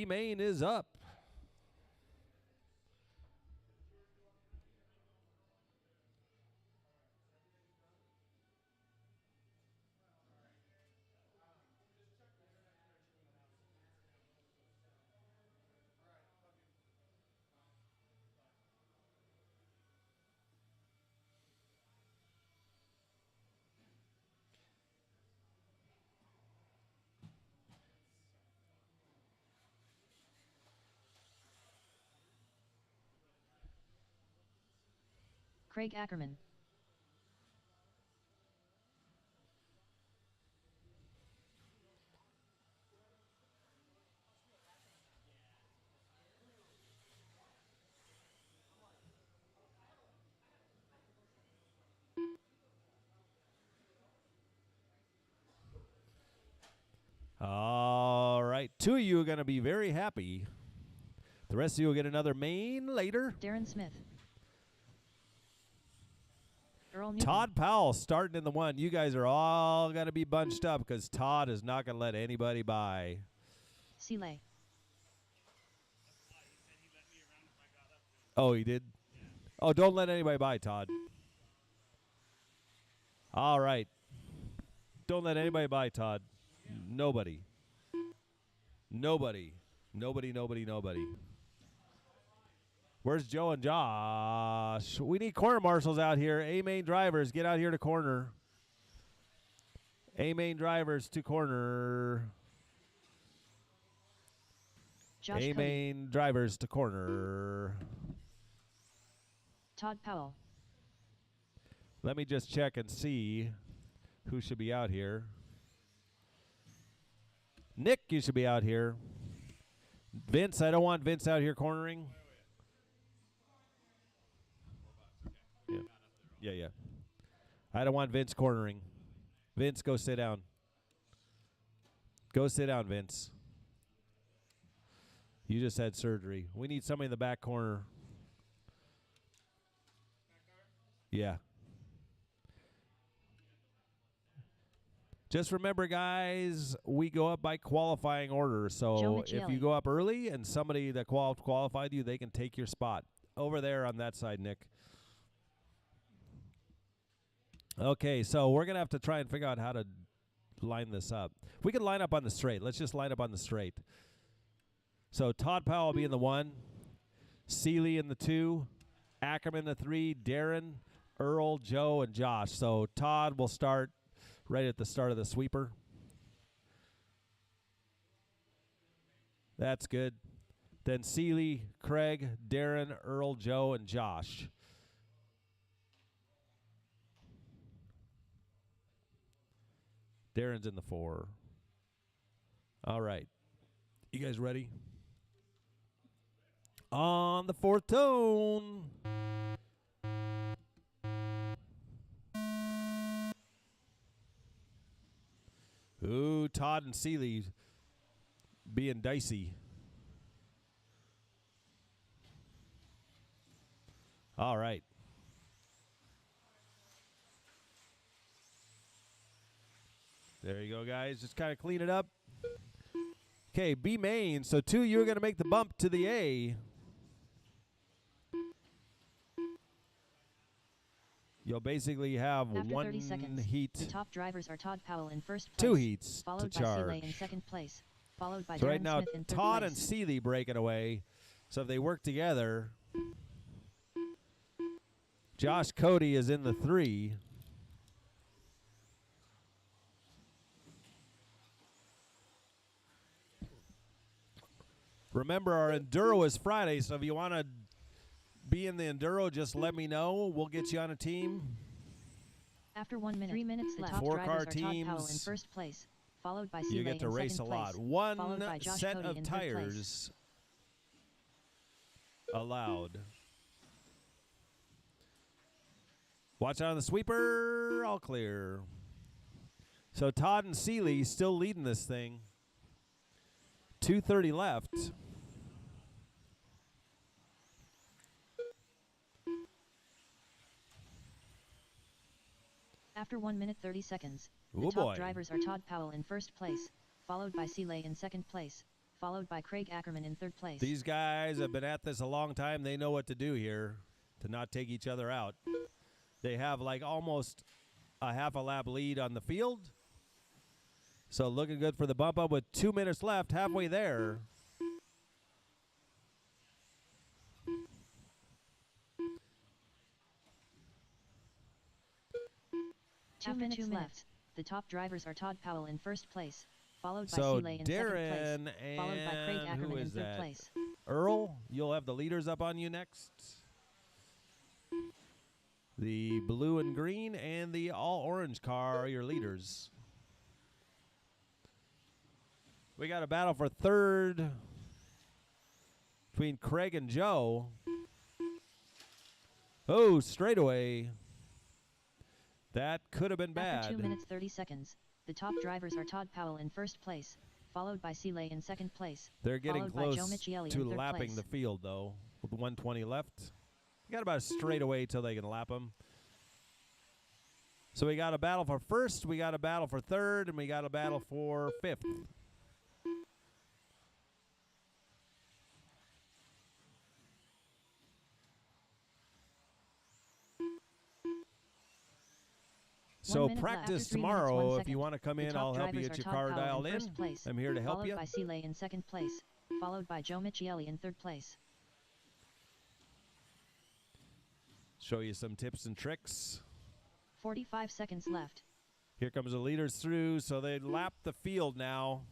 B main is up. Craig Ackerman. All right. Two of you are going to be very happy. The rest of you will get another main later. Darren Smith. Earl Newton. Todd Powell starting in the one. You guys are all going to be bunched up because Todd is not going to let anybody by. Seeley. Oh, he did? Oh, don't let anybody by, Todd. All right. Don't let anybody by, Todd. Nobody. Nobody. Nobody. Where's Joe and Josh? We need corner marshals out here. A-main drivers, get out here to corner. A-main drivers to corner. Josh Cody. A-main drivers to corner. Todd Powell. Let me just check and see who should be out here. Nick, you should be out here. Vince, I don't want Vince out here cornering. Yeah. I don't want Vince cornering. Vince, go sit down. Go sit down, Vince. You just had surgery. We need somebody in the back corner. Yeah. Just remember, guys, we go up by qualifying order. Joe So if Michele. you go up early and somebody that qualified you, they can take your spot. Over there on that side, Nick. Okay, so we're going to have to try and figure out how to line this up. We can line up on the straight. Let's just line up on the straight. So Todd Powell will be in the 1, Seeley in the 2, Ackerman in the 3, Darren, Earl, Joe, and Josh. So Todd will start right at the start of the sweeper. That's good. Then Seeley, Craig, Darren, Earl, Joe, and Josh. Darren's in the 4. All right. You guys ready? On the 4th tone. Ooh, Todd and Seeley being dicey. All right. There you go, guys. Just kind of clean it up. Okay, B main. So 2, you're going to make the bump to the A. You'll basically have After 1 30 seconds, heat, the top drivers are Todd Powell in first place. 2 heats to followed by charge. Seeley in second place, followed by So Darren right now, Smith in third Todd place. and Seeley breaking away. So if they work together, Josh Cody is in the 3. Remember, our Enduro is Friday, so if you want to be in the Enduro, just let me know. We'll get you on a team. After 1 minute, 3 minutes left. The top 4-car drivers are Todd Powell in teams. first place, followed by Seeley You get to in race a second lot. place, One followed by Josh set Cody of in third place. tires allowed. Watch out on the sweeper. All clear. So Todd and Seeley still leading this thing. 2:30 left. After 1 minute 30 seconds, Ooh, the top boy. drivers are Todd Powell in first place, followed by Seeley in second place, followed by Craig Ackerman in third place. These guys have been at this a long time. They know what to do here to not take each other out. They have like almost a half a lap lead on the field. So looking good for the bump up with 2 minutes left, halfway there. After 2 minutes, the top drivers are Todd Powell in first place, followed by So Seeley in second Darren place, followed by Craig and Ackerman who in is third that? place. Earl, you'll have the leaders up on you next. The blue and green and the all orange car are your leaders. We got a battle for third between Craig and Joe. Oh, straightaway. That could have been bad. After 2 minutes 30 seconds, the top drivers are Todd Powell in first place, followed by Seeley in second place. They're getting followed by close Joe Michieli to in third lapping place. the field, though, with 120 left. Got about a straightaway till they can lap them. So we got a battle for first, we got a battle for third, and we got a battle for fifth. So 1 minute left. practice After 3 minutes, 1 tomorrow. If second. you want to come The in, top I'll help you drivers get are your Todd car Powell dialed in. first place, I'm here to help followed you. by Seeley in second place, followed by Joe Michieli in third place. Show you some tips and tricks. 45 seconds left. Here comes the leaders through, so they lap the field now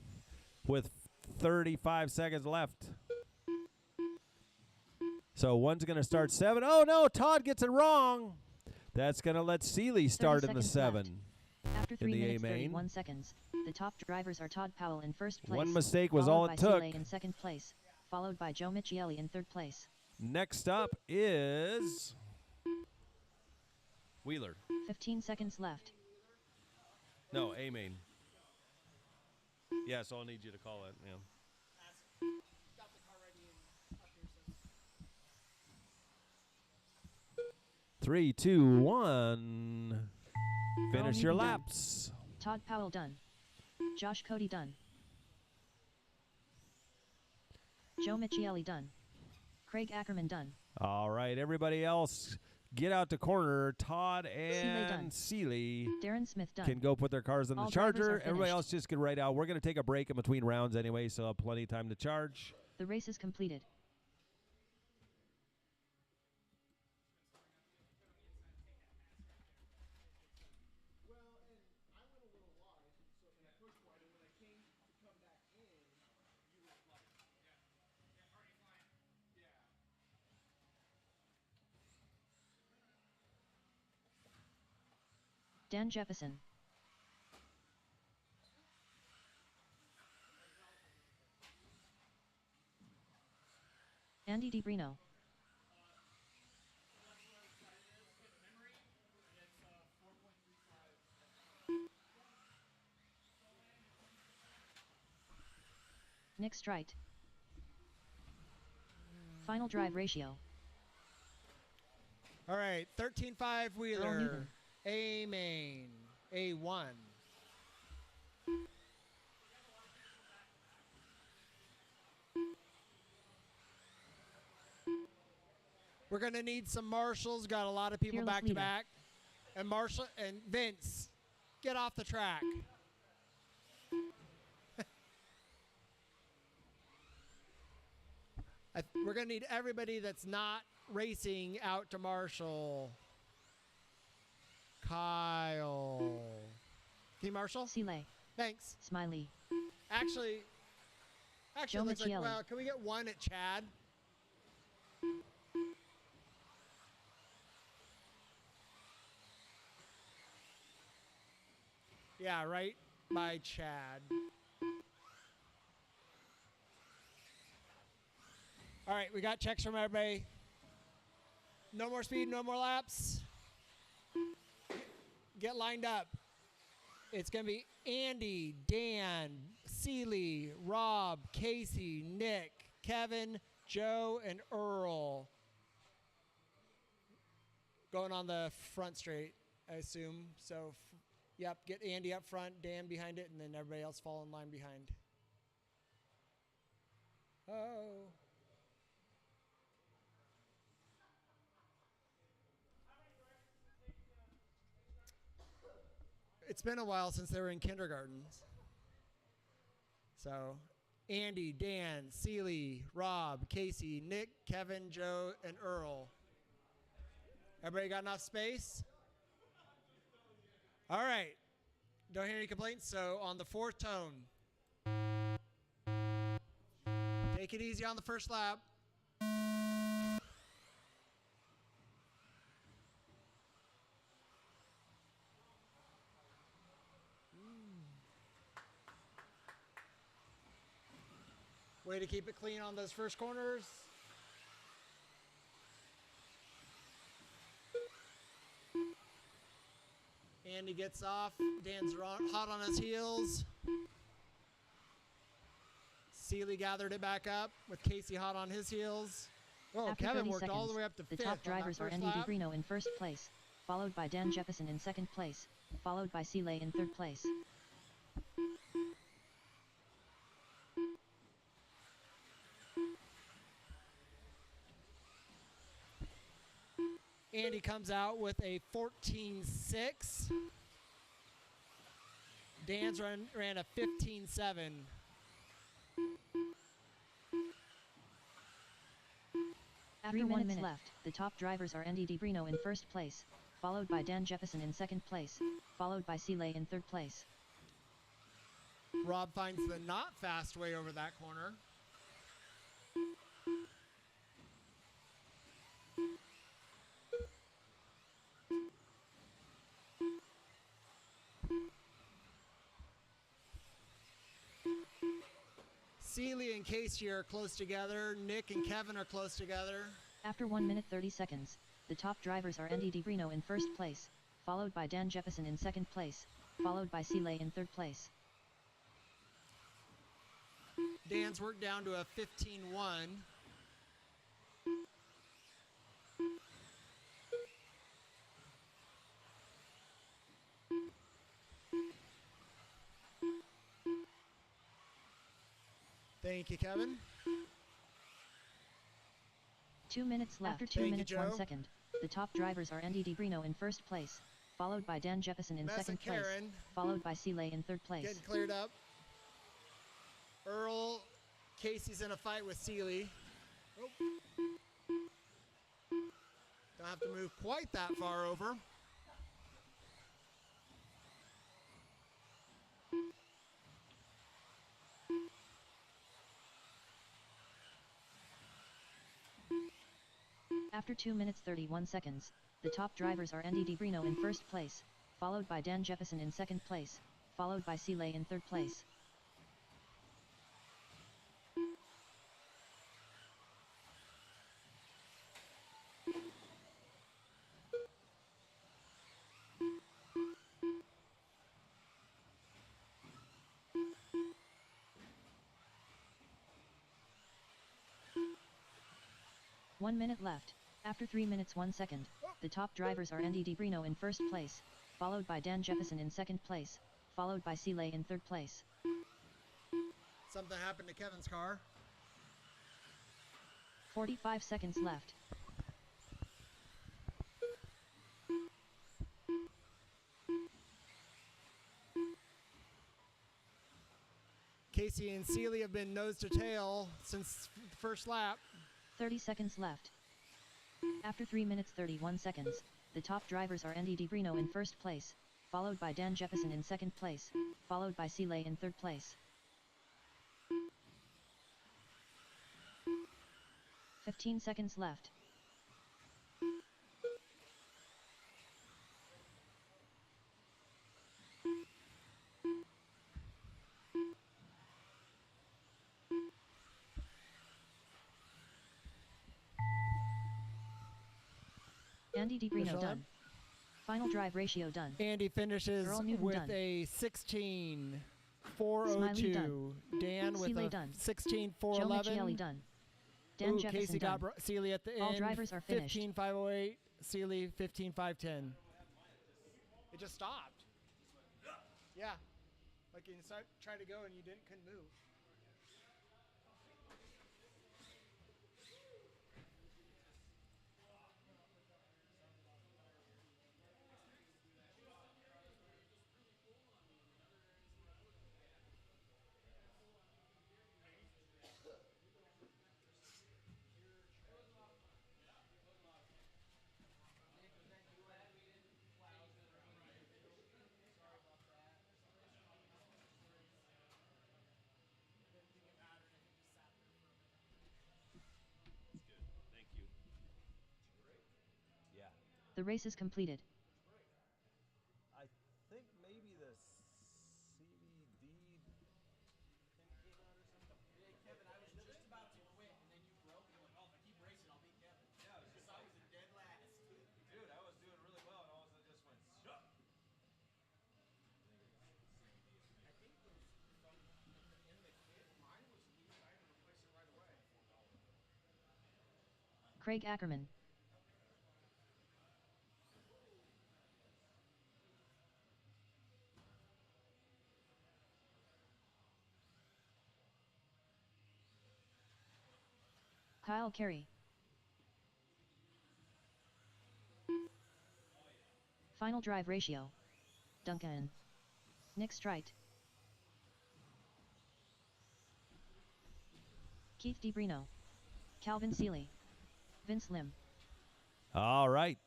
with 35 seconds left. So one's going to start 7. Oh, no, Todd gets it wrong. That's going to let Seeley start in the 7. After In 3 the minutes A-main. 31 seconds, the top drivers are Todd Powell in first place. One mistake was followed all by it took. Seeley in second place, followed by Joe Michieli in third place. Next up is Wheeler. 15 seconds left. No, A-main. Yeah, so I'll need you to call it. Yeah. Three, two, one. Finish your meeting done. laps. Todd Powell done. Josh Cody done. Joe Michieli done. Craig Ackerman done. All right, everybody else, get out to corner. Todd done. and Seeley Darren Smith done. can go put their cars in the All drivers charger. are Everybody finished. else just get right out. We're going to take a break in between rounds anyway, so have plenty of time to charge. The race is completed. Dan Jefferson. Andy DiBrino. Nick Strite. Final drive ratio. All right, 13.5 Earl Wheeler, Newton. A main, A1. We're going to need some marshals. Got a lot of people Fearless back leader. to back. And Marshall and Vince, get off the track. We're going to need everybody that's not racing out to Marshall. Kyle. Can you Marshall? Seeley. Thanks. Smiley. Actually, Joe it looks like, Michieli. well, can we get one at Chad? Yeah, right by Chad. All right, we got checks from everybody. No more speed, no more laps. Get lined up. It's going to be Andy, Dan, Seeley, Rob, Casey, Nick, Kevin, Joe, and Earl. Going on the front straight, I assume. So, yep, get Andy up front, Dan behind it, and then everybody else fall in line behind. Oh. It's been a while since they were in kindergartens. So, Andy, Dan, Seeley, Rob, Casey, Nick, Kevin, Joe, and Earl. Everybody got enough space? All right. Don't hear any complaints. So, on the fourth tone, take it easy on the first lap. Way to keep it clean on those first corners. Andy gets off. Dan's hot on his heels. Seeley gathered it back up with Casey hot on his heels. Oh, After Kevin 30 worked all seconds, the way up to the fifth. top drivers on are that Andy first lap. DiBrino in first place, followed by Dan Jefferson in second place, followed by Seeley in third place. Andy comes out with a 14.6. Dan's ran a 15.7. After 3 minutes left, the top drivers are Andy DiBrino in first place, followed by Dan Jefferson in second place, followed by Seeley in third place. Rob finds the not fast way over that corner. Seeley and Casey are close together. Nick and Kevin are close together. After 1 minute 30 seconds, the top drivers are Andy DiBrino in first place, followed by Dan Jefferson in second place, followed by Seeley in third place. Dan's worked down to a 15.1. Thank you, Kevin. 2 minutes left. After 2 Thank you, minutes Joe. 1 second, the top drivers are Andy DiBrino in first place, followed by Dan Jefferson in Mess second and place, Karen followed by Seeley in third place. getting cleared up. Earl, Casey's in a fight with Seeley. Oh. Don't have to move quite that far over. After 2 minutes 31 seconds, the top drivers are Andy DiBrino in first place, followed by Dan Jefferson in second place, followed by Seeley in third place. One minute left. After 3 minutes 1 second, the top drivers are Andy DiBrino in first place, followed by Dan Jefferson in second place, followed by Seeley in third place. Something happened to Kevin's car. 45 seconds left. Casey and Seeley have been nose to tail since the first lap. 30 seconds left. After 3 minutes 31 seconds, the top drivers are Andy DiBrino in first place, followed by Dan Jefferson in second place, followed by Seeley in third place. 15 seconds left. Andy DiBrino Michelle? done. Final drive ratio done. Andy finishes Earl Newton with done. a 16.402. Smiley done. Dan with Seeley a done. 16.411. Joe Micheli done. Dan Ooh, Jefferson Casey done. got Seeley at the end. All drivers are finished. 15.508. Seeley 15.510. It just stopped. Yeah. Like you tried to go and you couldn't move. The race is completed. I think maybe the CVD. Kevin, I was just about to quit, and then you broke, and I'm like, oh, if I keep racing, I'll beat Kevin. Yeah, because I was in dead last. Dude, I was doing really well, and all of a sudden just went. Shut. Craig Ackerman. Kyle Carey. Final drive ratio. Duncan. Nick Strite. Keith DeBrino. Calvin Seeley. Vince Lim. All right.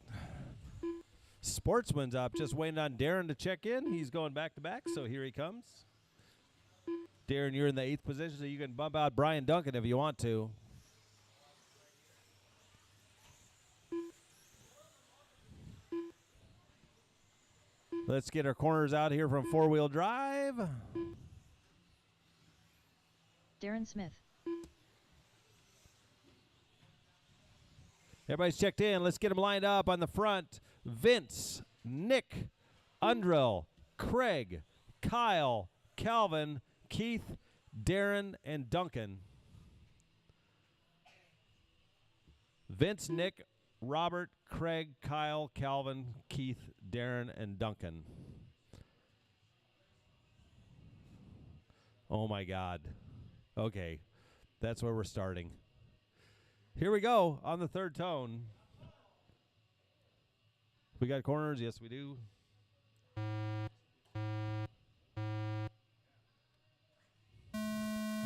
Sportsman's up, just waiting on Darren to check in. He's going back to back, so here he comes. Darren, you're in the 8th position, so you can bump out Brian Duncan if you want to. Let's get our corners out here from 4-wheel drive. Darren Smith. Everybody's checked in. Let's get them lined up on the front. Vince, Nick, Undrill, Craig, Kyle, Calvin, Keith, Darren, and Duncan. Vince, Nick, Robert, Craig, Kyle, Calvin, Keith, Darren, and Duncan. Oh, my God. Okay. That's where we're starting. Here we go on the 3rd tone. We got corners? Yes, we do.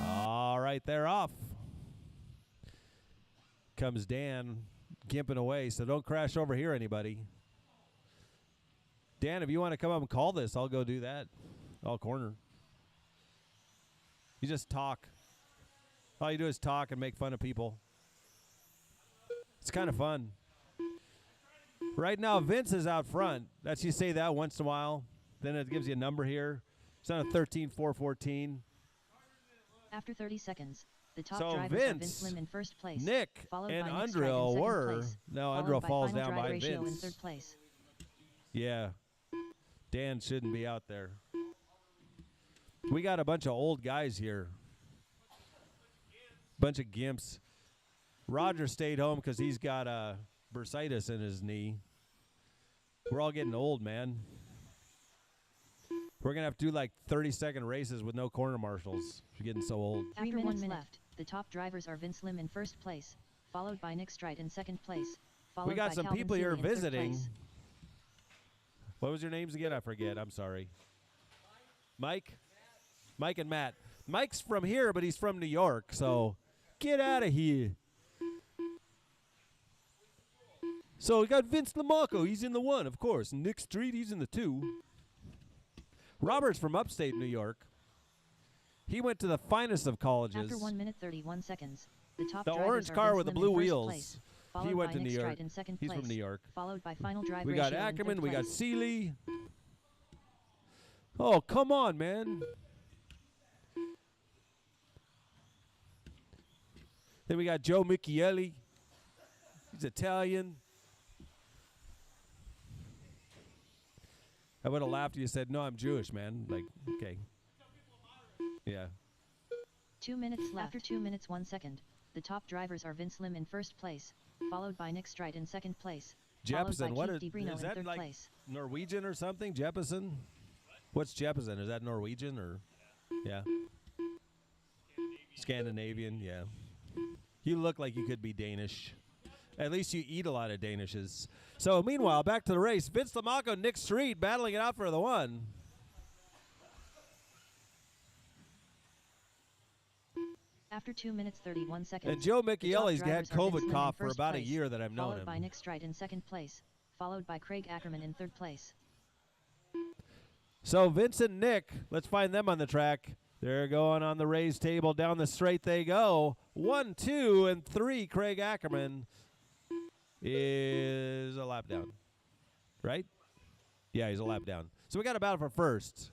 All right, they're off. Comes Dan gimping away, so don't crash over here, anybody. Dan, if you want to come up and call this, I'll go do that. I'll corner. You just talk. All you do is talk and make fun of people. It's kind of fun. Right now, Vince is out front. That's you say that once in a while. Then it gives you a number here. It's on a 13-4-14. After 30 seconds, the top So drivers are Vince, Vince Lim in first place. Nick, followed and by Nick Strite in Undrill second were. place, No, followed Undrill by falls final down drive by ratio in Vince. 3rd place. Yeah. Dan shouldn't be out there. We got a bunch of old guys here. Bunch of gimps. Roger stayed home because he's got bursitis in his knee. We're all getting old, man. We're going to have to do like 30-second races with no corner marshals. We're getting so old. After 1 minute left, the top drivers are Vince Lim in first place, followed by Nick Strite in second place, followed We got by some Calvin people here Seeley in third visiting. place. What was your names again? I forget. I'm sorry. Mike? Mike and Matt. Mike's from here, but he's from New York, so get out of here. So we got Vince Lamarco. He's in the 1, of course. Nick Street, he's in the 2. Robert's from upstate New York. He went to the finest of colleges. After 1 minute 31 seconds, the top The drivers orange are car Vince with the Lim blue in first wheels. place, followed He went by to Nick New York. Strite in second He's place, from New York. followed by final drive We ratio got in Ackerman. third We got place. Seeley. Oh, come on, man. Then we got Joe Michieli. He's Italian. I would have laughed if you said, no, I'm Jewish, man. Like, okay. Yeah. 2 minutes left. After 2 minutes 1 second, the top drivers are Vince Lim in first place, followed by Nick Strite in second place, followed Jeppesen, by what Keith is DeBrino in that third like place. Norwegian or something? Jeppesen? What's Jeppesen? Is that Norwegian or? Yeah. Scandinavian, yeah. You look like you could be Danish. At least you eat a lot of Danishes. So meanwhile, back to the race. Vince Lamarco, Nick Street battling it out for the 1. After 2 minutes 31 seconds, And Joe the top Michieli's had drivers are Vince Lim COVID in cough for first about a place, year that I've known followed by him. Nick Strite in second place, followed by Craig Ackerman in third place. So Vince and Nick, let's find them on the track. They're going on the raised table. Down the straight they go. 1, 2, and 3. Craig Ackerman is a lap down. right? Yeah, he's a lap down. So we got a battle for first.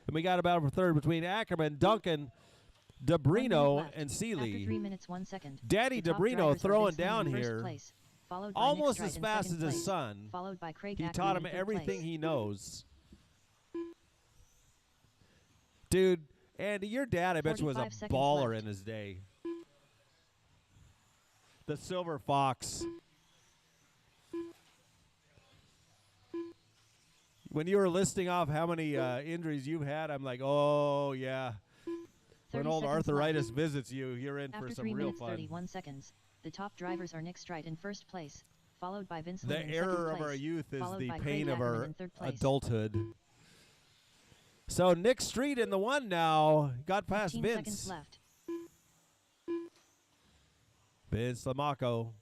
And we got a battle for third between Ackerman, Duncan, 1 minute DeBrino, left. and After Seeley. 3 minutes 1 second. Danny the top DeBrino drivers are throwing Vince Lim down in first here. place, followed by Almost Nick as Strite in fast as second his place, son. followed by Craig He Ackerman taught in him third everything place. he knows. Dude, Andy, your dad, I bet you was a 45 seconds baller left. in his day. The Silver Fox. When you were listing off how many injuries you've had, I'm like, oh, yeah. When 30 old seconds arthritis left. visits you, you're in After for 3 some real minutes fun. 31 seconds, the top drivers are Nick Strite in first place, followed by Vince The Lim in error second of our place, youth is followed the by pain Craig of Ackerman our in third place. adulthood. So Nick Street in the one now got past 15 Vince. seconds left. Vince Lamaco.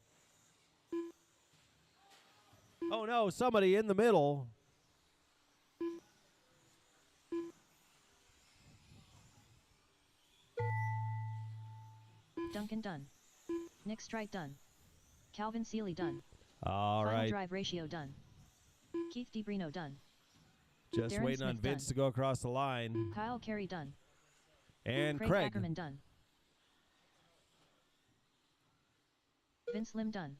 Oh no, somebody in the middle. Duncan done. Nick Strite done. Calvin Seeley done. All Final right, drive ratio done. Keith DeBrino done. just Darren waiting on Smith Vince done. to go across the line. Kyle Carey done. And Craig Craig. Ackerman done. Vince Lim done.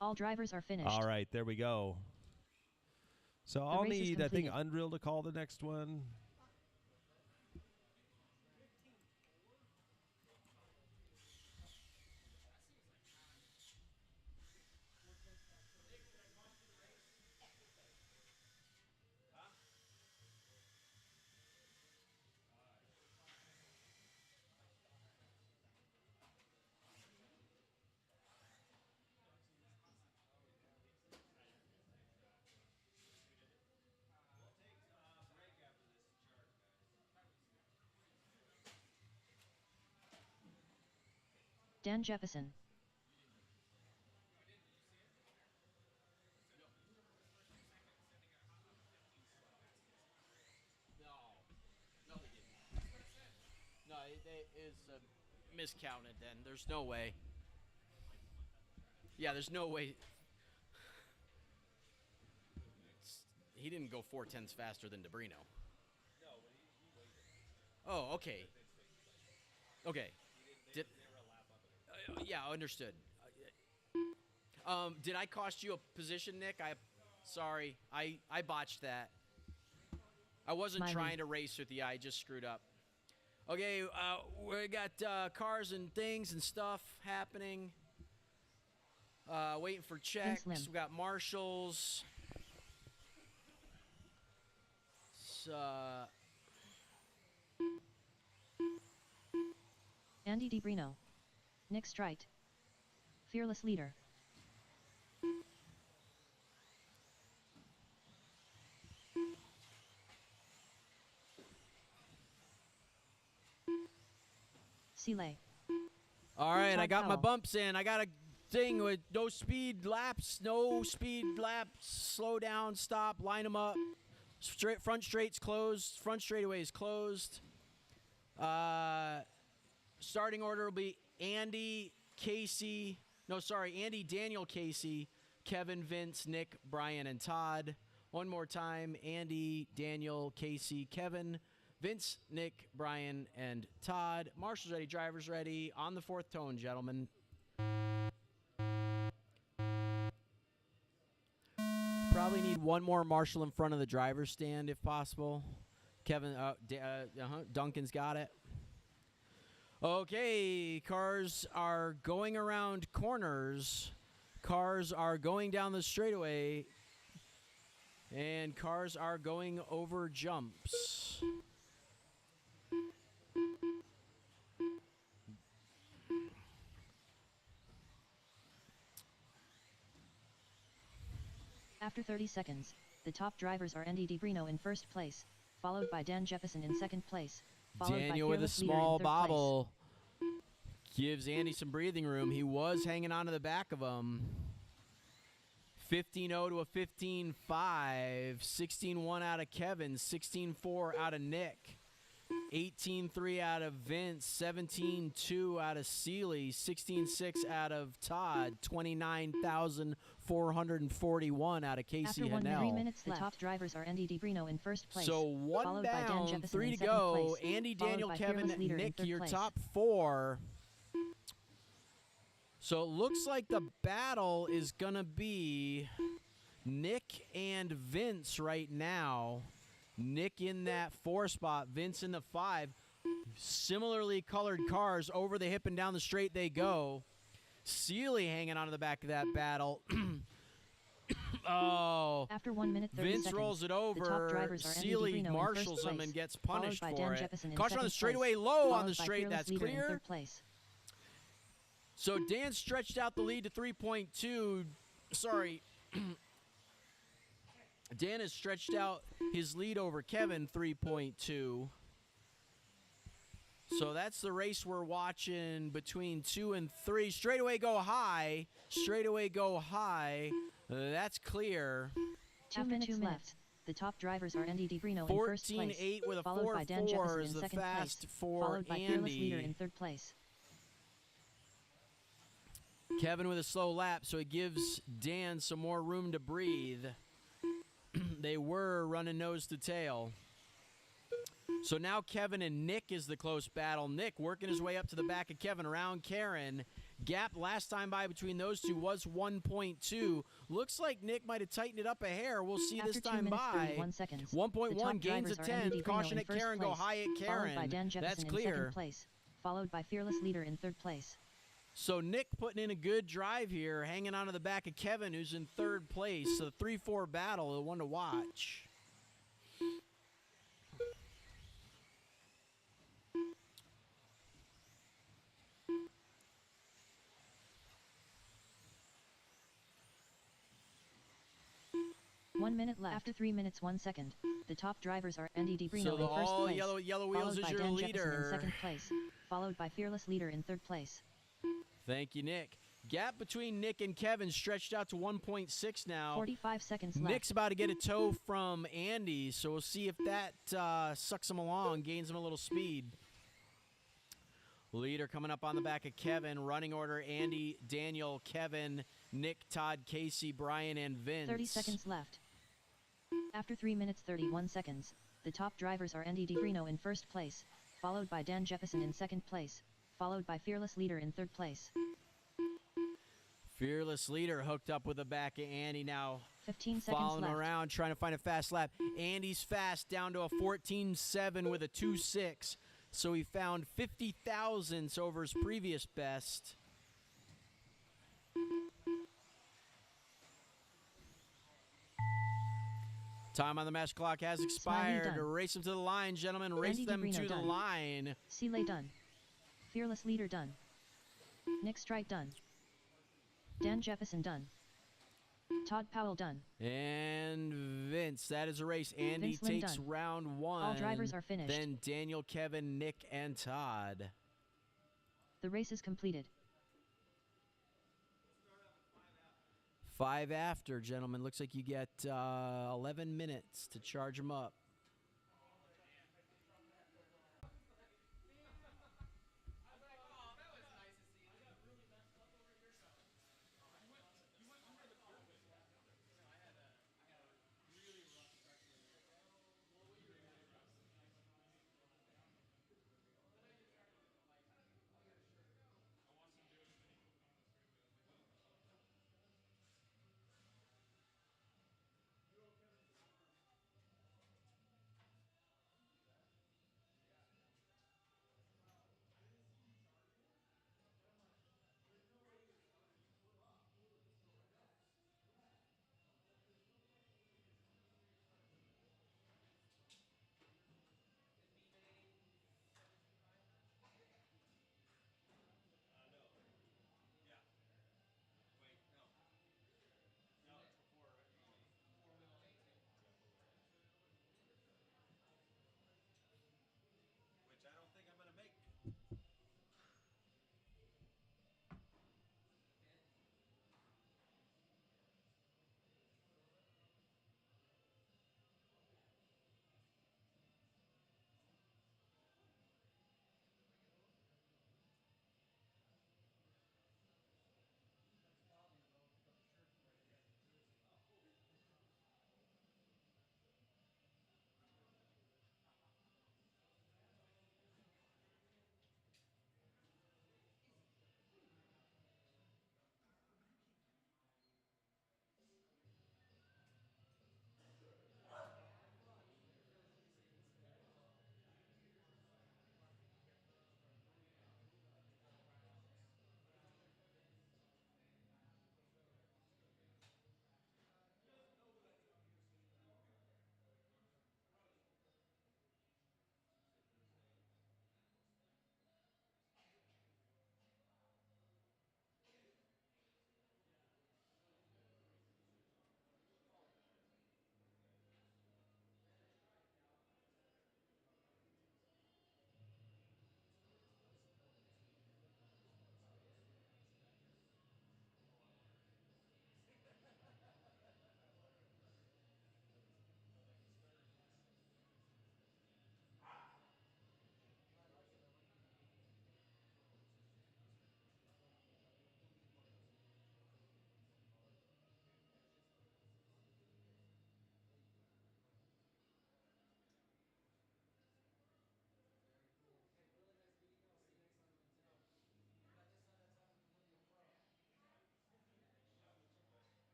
All drivers are finished. All right, there we go. So I'll race is need, I think, completed. Unreal to call the next one. Dan Jefferson. No, it is miscounted then. There's no way. Yeah, there's no way. He didn't go 4/10 faster than DeBrino. Oh, okay. Okay. Yeah, understood. Did I cost you a position, Nick? Sorry. I botched that. I wasn't Miley. trying to race with you. I just screwed up. Okay, we got cars and things and stuff happening. Waiting for checks. Lim. We got marshals. Andy DeBrino. Nick Strite. Fearless leader. Seeley. All right, I Todd got my Powell. bumps in. I got a thing with no speed laps, slow down, stop, line them up. Front straight's closed. Front straightaway is closed. Starting order will be Andy, Daniel, Casey, Kevin, Vince, Nick, Brian, and Todd. One more time, Andy, Daniel, Casey, Kevin, Vince, Nick, Brian, and Todd. Marshals ready, drivers ready. On the fourth tone, gentlemen. Probably need one more marshal in front of the driver's stand if possible. Kevin, Duncan's got it. Okay, cars are going around corners. Cars are going down the straightaway. And cars are going over jumps. After 30 seconds, the top drivers are Andy DeBrino in first place, followed by Dan Jefferson in second place, followed Daniel by with a Fearless Leader in small third place. bobble. Gives Andy some breathing room. He was hanging on to the back of him. 15-0 to a 15-5. 16-1 out of Kevin. 16-4 out of Nick. 18-3 out of Vince. 17-2 out of Seeley. 16-6 out of Todd. 29,000 441 out of Casey After 3 Hanel. minutes, the top drivers are Andy DiBrino in first place. So one followed by Dan down, Jefferson 3 in to second go. place, Andy, followed Daniel, by Kevin, Fearless Leader in Nick, third your place. top 4. So it looks like the battle is going to be Nick and Vince right now. Nick in that 4 spot, Vince in the 5. Similarly colored cars, over the hip and down the straight they go. Seeley hanging onto the back of that battle. Oh, After 1 minute 30 Vince seconds, rolls it the top over. drivers are Andy Seeley DiBrino in marshals first him place, and gets followed punished by for Dan it. Jefferson in Caution on the second straightaway, place, low on followed the by straight. Fearless That's Leader in clear. third place. So Dan stretched out the lead to 3.2. Sorry. Dan has stretched out his lead over Kevin 3.2. So that's the race we're watching between 2 and 3. Straightaway go high. Straightaway go high. That's clear. After 2 minutes, the top drivers are Andy DiBrino in first place, 14.8 with a followed by Dan 4.4 Jefferson is in the second fast place, for followed by Fearless Leader Andy. in third place. Kevin with a slow lap, so it gives Dan some more room to breathe. They were running nose to tail. So now Kevin and Nick is the close battle. Nick working his way up to the back of Kevin around Karen. Gap last time by between those two was 1.2. Looks like Nick might have tightened it up a hair. We'll see After this 2 time minutes, by. 31 seconds, the 1.1 top gains drivers a are 10. Andy DiBrino Caution in at first Karen, go place, high at followed Karen. by Dan Jefferson That's in clear. second place, followed by Fearless Leader in third place. So Nick putting in a good drive here, hanging on to the back of Kevin, who's in third place. So the 3-4 battle, the one to watch. One minute left. After 3 minutes 1 second, the top drivers are Andy DiBrino So the in first all place, yellow wheels followed is by your Dan Jefferson leader. in second place, followed by Fearless Leader in third place. Thank you, Nick. Gap between Nick and Kevin stretched out to 1.6 now. 45 seconds left. Nick's about to get a tow from Andy, so we'll see if that sucks him along, gains him a little speed. Leader coming up on the back of Kevin. Running order, Andy, Daniel, Kevin, Nick, Todd, Casey, Brian, and Vince. 30 seconds left. After 3 minutes 31 seconds, the top drivers are Andy DiBrino in first place, followed by Dan Jefferson in second place, followed by Fearless Leader in third place. Fearless Leader hooked up with the back of Andy now. 15 seconds Following left. around, trying to find a fast lap. Andy's fast, down to a 14.7 with a 2.6. So he found 50 thousandths over his previous best. Time on the match clock has expired. done. Race them to the line, gentlemen. Race Andy them DiBrino to the done. line. Seeley done. Fearless Leader done. Nick Strike done. Dan Jefferson done. Todd Powell done. And Vince, that is a race. Andy Vince Lin takes done. round 1. All drivers are finished. Then Daniel, Kevin, Nick, and Todd. The race is completed. 5 after, gentlemen. Looks like you get 11 minutes to charge them up.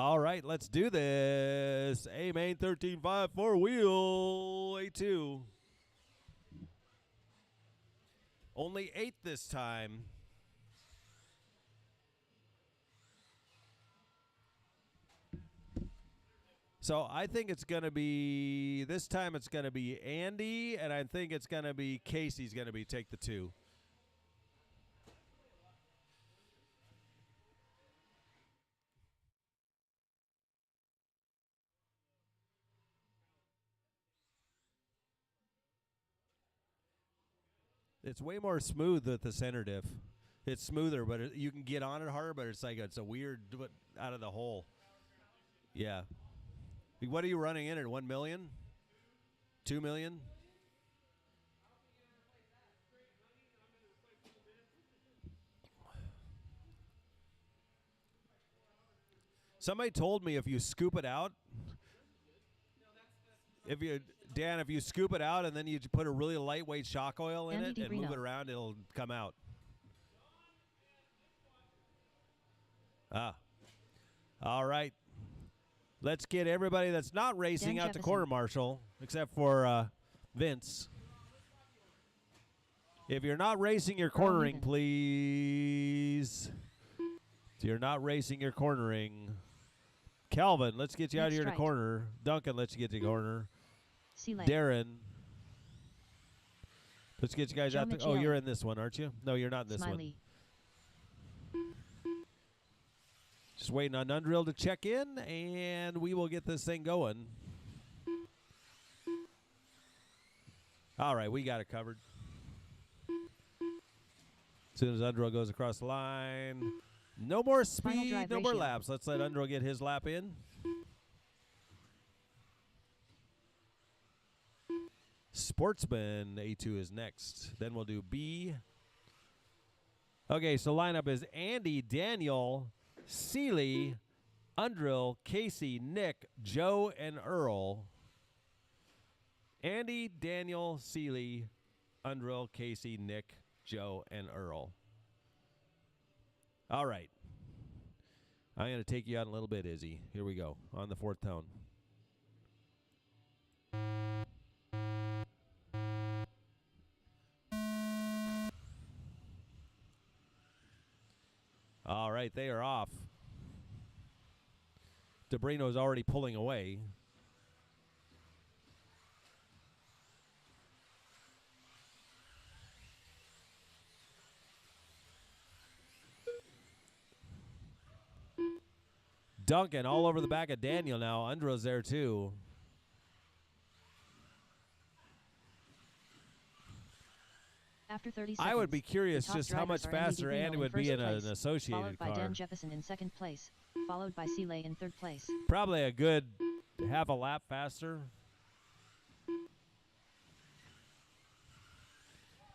All right, let's do this. A main 13.5 four-wheel A2. Only 8 this time. So I think it's going to be, this time it's going to be Andy, and I think it's going to be Casey's going to be take the 2. It's way more smooth with the center diff. It's smoother, but you can get on it harder, but it's like it's a weird out of the hole. Yeah. What are you running in at? 1 million? 2 million? Somebody told me if you scoop it out, if you scoop it out and then you put a really lightweight shock oil in Andy it and move DiBrino. it around, it'll come out. Ah. All right. Let's get everybody that's not racing Dan out to Jefferson. quarter marshal, except for Vince. If you're not racing your cornering, Newton. please. If you're not racing your cornering, Calvin, let's get you out Nick here to Strite. corner. Duncan, let's get you to corner. C-Lane. Darren, let's get you guys Joe out. Oh, Michele. you're in this one, aren't you? No, you're not in this one. Smiley. Just waiting on Undrill to check in, and we will get this thing going. All right, we got it covered. As soon as Undrill goes across the line, no more Final speed, drive no more ratio. laps. Let's let Undrill get his lap in. Sportsman A2 is next. Then we'll do B. Okay, so lineup is Andy, Daniel, Seeley, Undrill, Casey, Nick, Joe, and Earl. Andy, Daniel, Seeley, Undrill, Casey, Nick, Joe, and Earl. All right. I'm going to take you out a little bit, Izzy. Here we go on the 4th tone. All right, they are off. DiBrino's already pulling away. Duncan all over the back of Daniel now. Undrill's there too. After 30 seconds, I would be curious the top just how much drivers are Andy faster DiBrino Andy in would be first in place, an associated followed by car. Dan Jefferson in second place, followed by C-Lay in third place. Probably a good half a lap faster.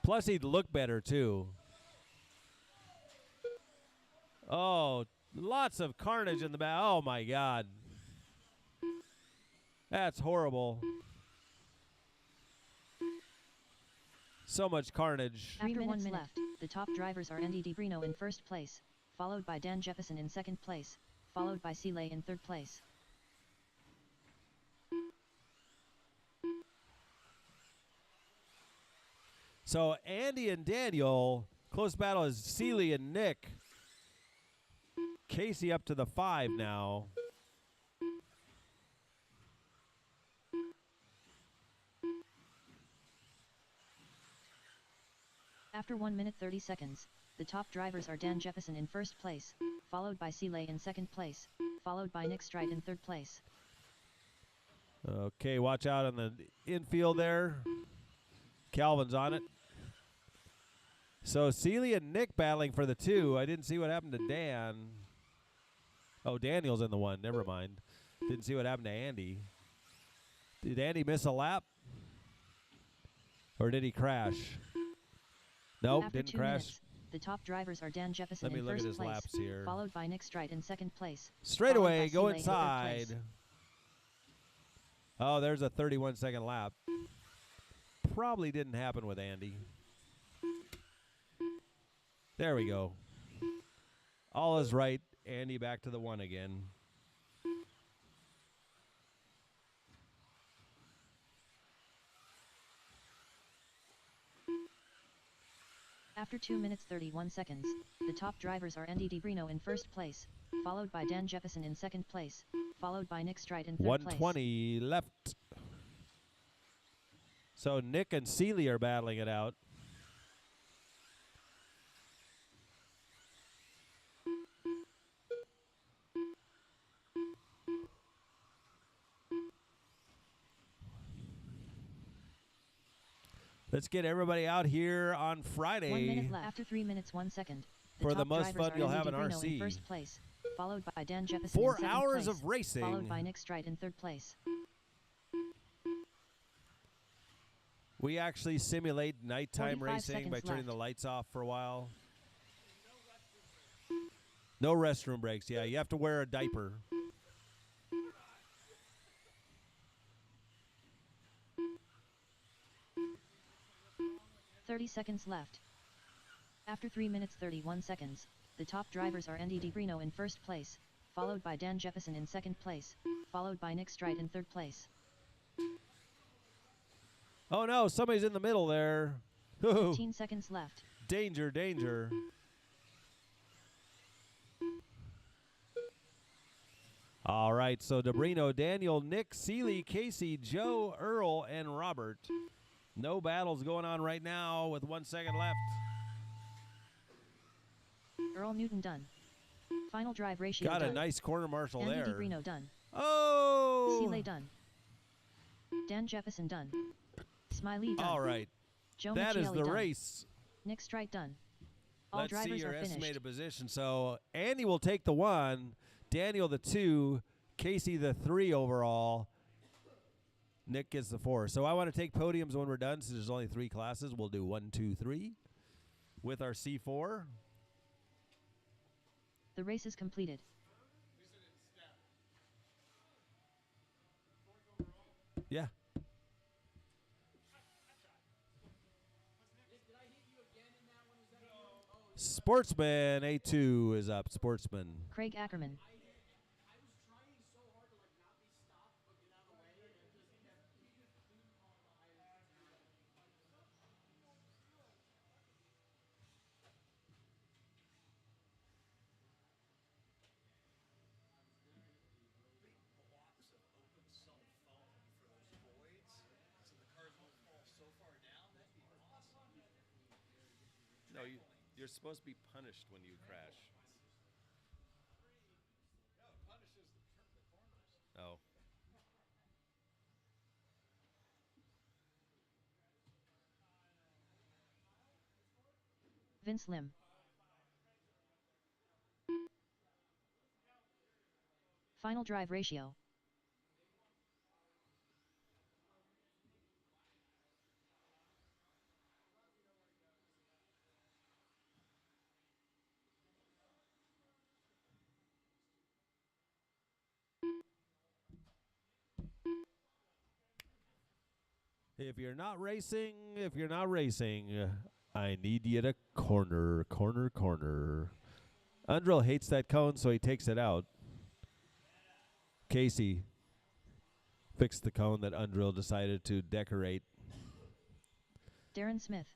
Plus, he'd look better, too. Oh, lots of carnage in the back. Oh, my God. That's horrible. So much carnage. 3 minutes left, the top drivers are Andy DiBrino in first place, followed by Dan Jefferson in second place, followed by C-Lay in third place. So Andy and Daniel, close battle is Seeley and Nick. Casey up to the 5 now. After 1 minute 30 seconds, the top drivers are Dan Jefferson in first place, followed by C-Lay in second place, followed by Nick Strite in third place. Okay, watch out on the infield there. Calvin's on it. So Seeley and Nick battling for the 2. I didn't see what happened to Dan. Oh, Daniel's in the 1. Never mind. Didn't see what happened to Andy. Did Andy miss a lap? Or did he crash? Nope, After didn't 2 crash. minutes, the top drivers are Dan Jefferson Let me in look at first his place, laps here. followed by Nick Strite in second place. Straight followed by away, go C-Lay in third inside. place. Oh, there's a 31-second lap. Probably didn't happen with Andy. There we go. All is right. Andy back to the 1 again. After 2 minutes 31 seconds, the top drivers are Andy DiBrino in first place, followed by Dan Jefferson in second place, followed by Nick Strite in third place. 120 left. So Nick and Seeley are battling it out. Let's get everybody out here on 1 Friday. minute left. After 3 minutes 1 second, For the top most drivers fun are you'll Andy have in DiBrino RC. in first place, followed by Dan Jefferson 4 in second hours place, of racing. followed by Nick Strite in third place. We actually simulate nighttime 45 racing by seconds turning the left. lights off for a while. No restroom breaks. Yeah, you have to wear a diaper. "30 seconds left. After 3 minutes 31 seconds, the top drivers are Andy DiBrino in first place, followed by Dan Jefferson in second place, followed by Nick Strite in third place. Oh no, somebody's in the middle there. Ooh, 15 seconds left. danger, danger. All right, so DiBrino, Daniel, Nick, Seeley, Casey, Joe, Earl, and Robert. No battles going on right now with 1 second left. Earl Newton done. Final drive ratio Got done. a nice corner marshal Andy there. DiBrino done. Oh! Seeley done. Dan Jefferson done. Smiley done. All right, Joe that is Micheli the done. race. Nick Strite done. All Let's see drivers your are finished. estimated position. So Andy will take the 1, Daniel the 2, Casey the 3 overall. Nick gets the 4. So I want to take podiums when we're done. Since there's only 3 classes, we'll do 1, 2, 3 with our C4. The race is completed. Yeah. Sportsman A2 is up. Sportsman. Craig Ackerman. No, you're supposed to be punished when you crash. Oh. Vince Lim. Final drive ratio. If you're not racing, I need you to corner. Undrill hates that cone, so he takes it out. Casey fixed the cone that Undrill decided to decorate. Darren Smith.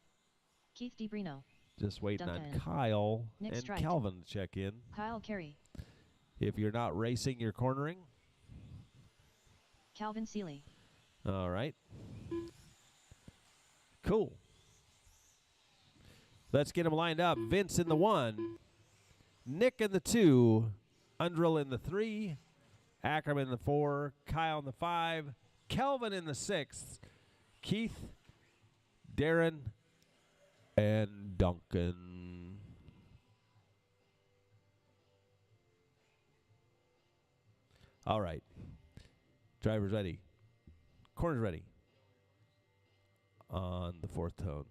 Keith DiBrino. Just waiting on Duncan. Kyle Nick and Strite. Calvin to check in. Kyle Carey. If you're not racing, you're cornering. Calvin Seeley. All right. Cool. Let's get them lined up. Vince in the 1, Nick in the 2, Undrill in the 3, Ackerman in the 4, Kyle in the 5, Kelvin in the 6th, Keith, Darren, and Duncan. All right. Driver's ready. Corner's ready. On the 4th tone.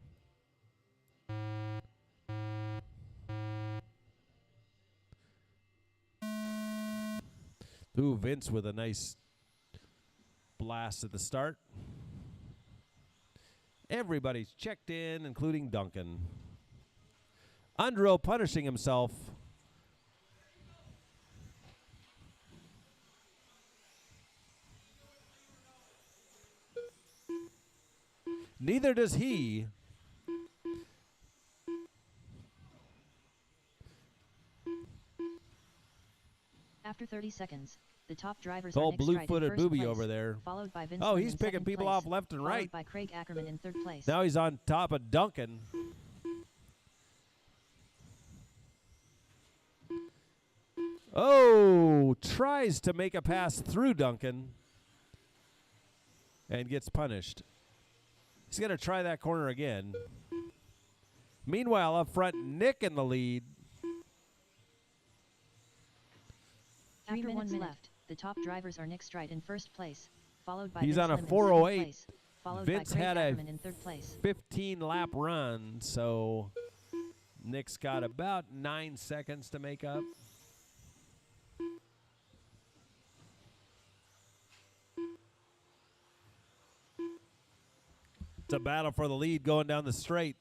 Ooh, Vince with a nice blast at the start. Everybody's checked in, including Duncan. Undrill punishing himself. Neither does he. After 30 seconds, the top drivers The are old Nick Strite in blue-footed first booby place, over there. followed by Vince Oh, Lim he's in picking second people place, off left and followed right. by Craig Ackerman in third place. Now he's on top of Duncan. Oh, tries to make a pass through Duncan and gets punished. He's going to try that corner again. Meanwhile, up front, Nick in the lead. 3 minutes left. The top drivers are Nick Strite in first place, followed by He's Vince on a Lim in second 4:08. place, followed Vince by Craig had a Ackerman in third place. 15-lap run, so Nick's got about 9 seconds to make up. It's a battle for the lead going down the straight.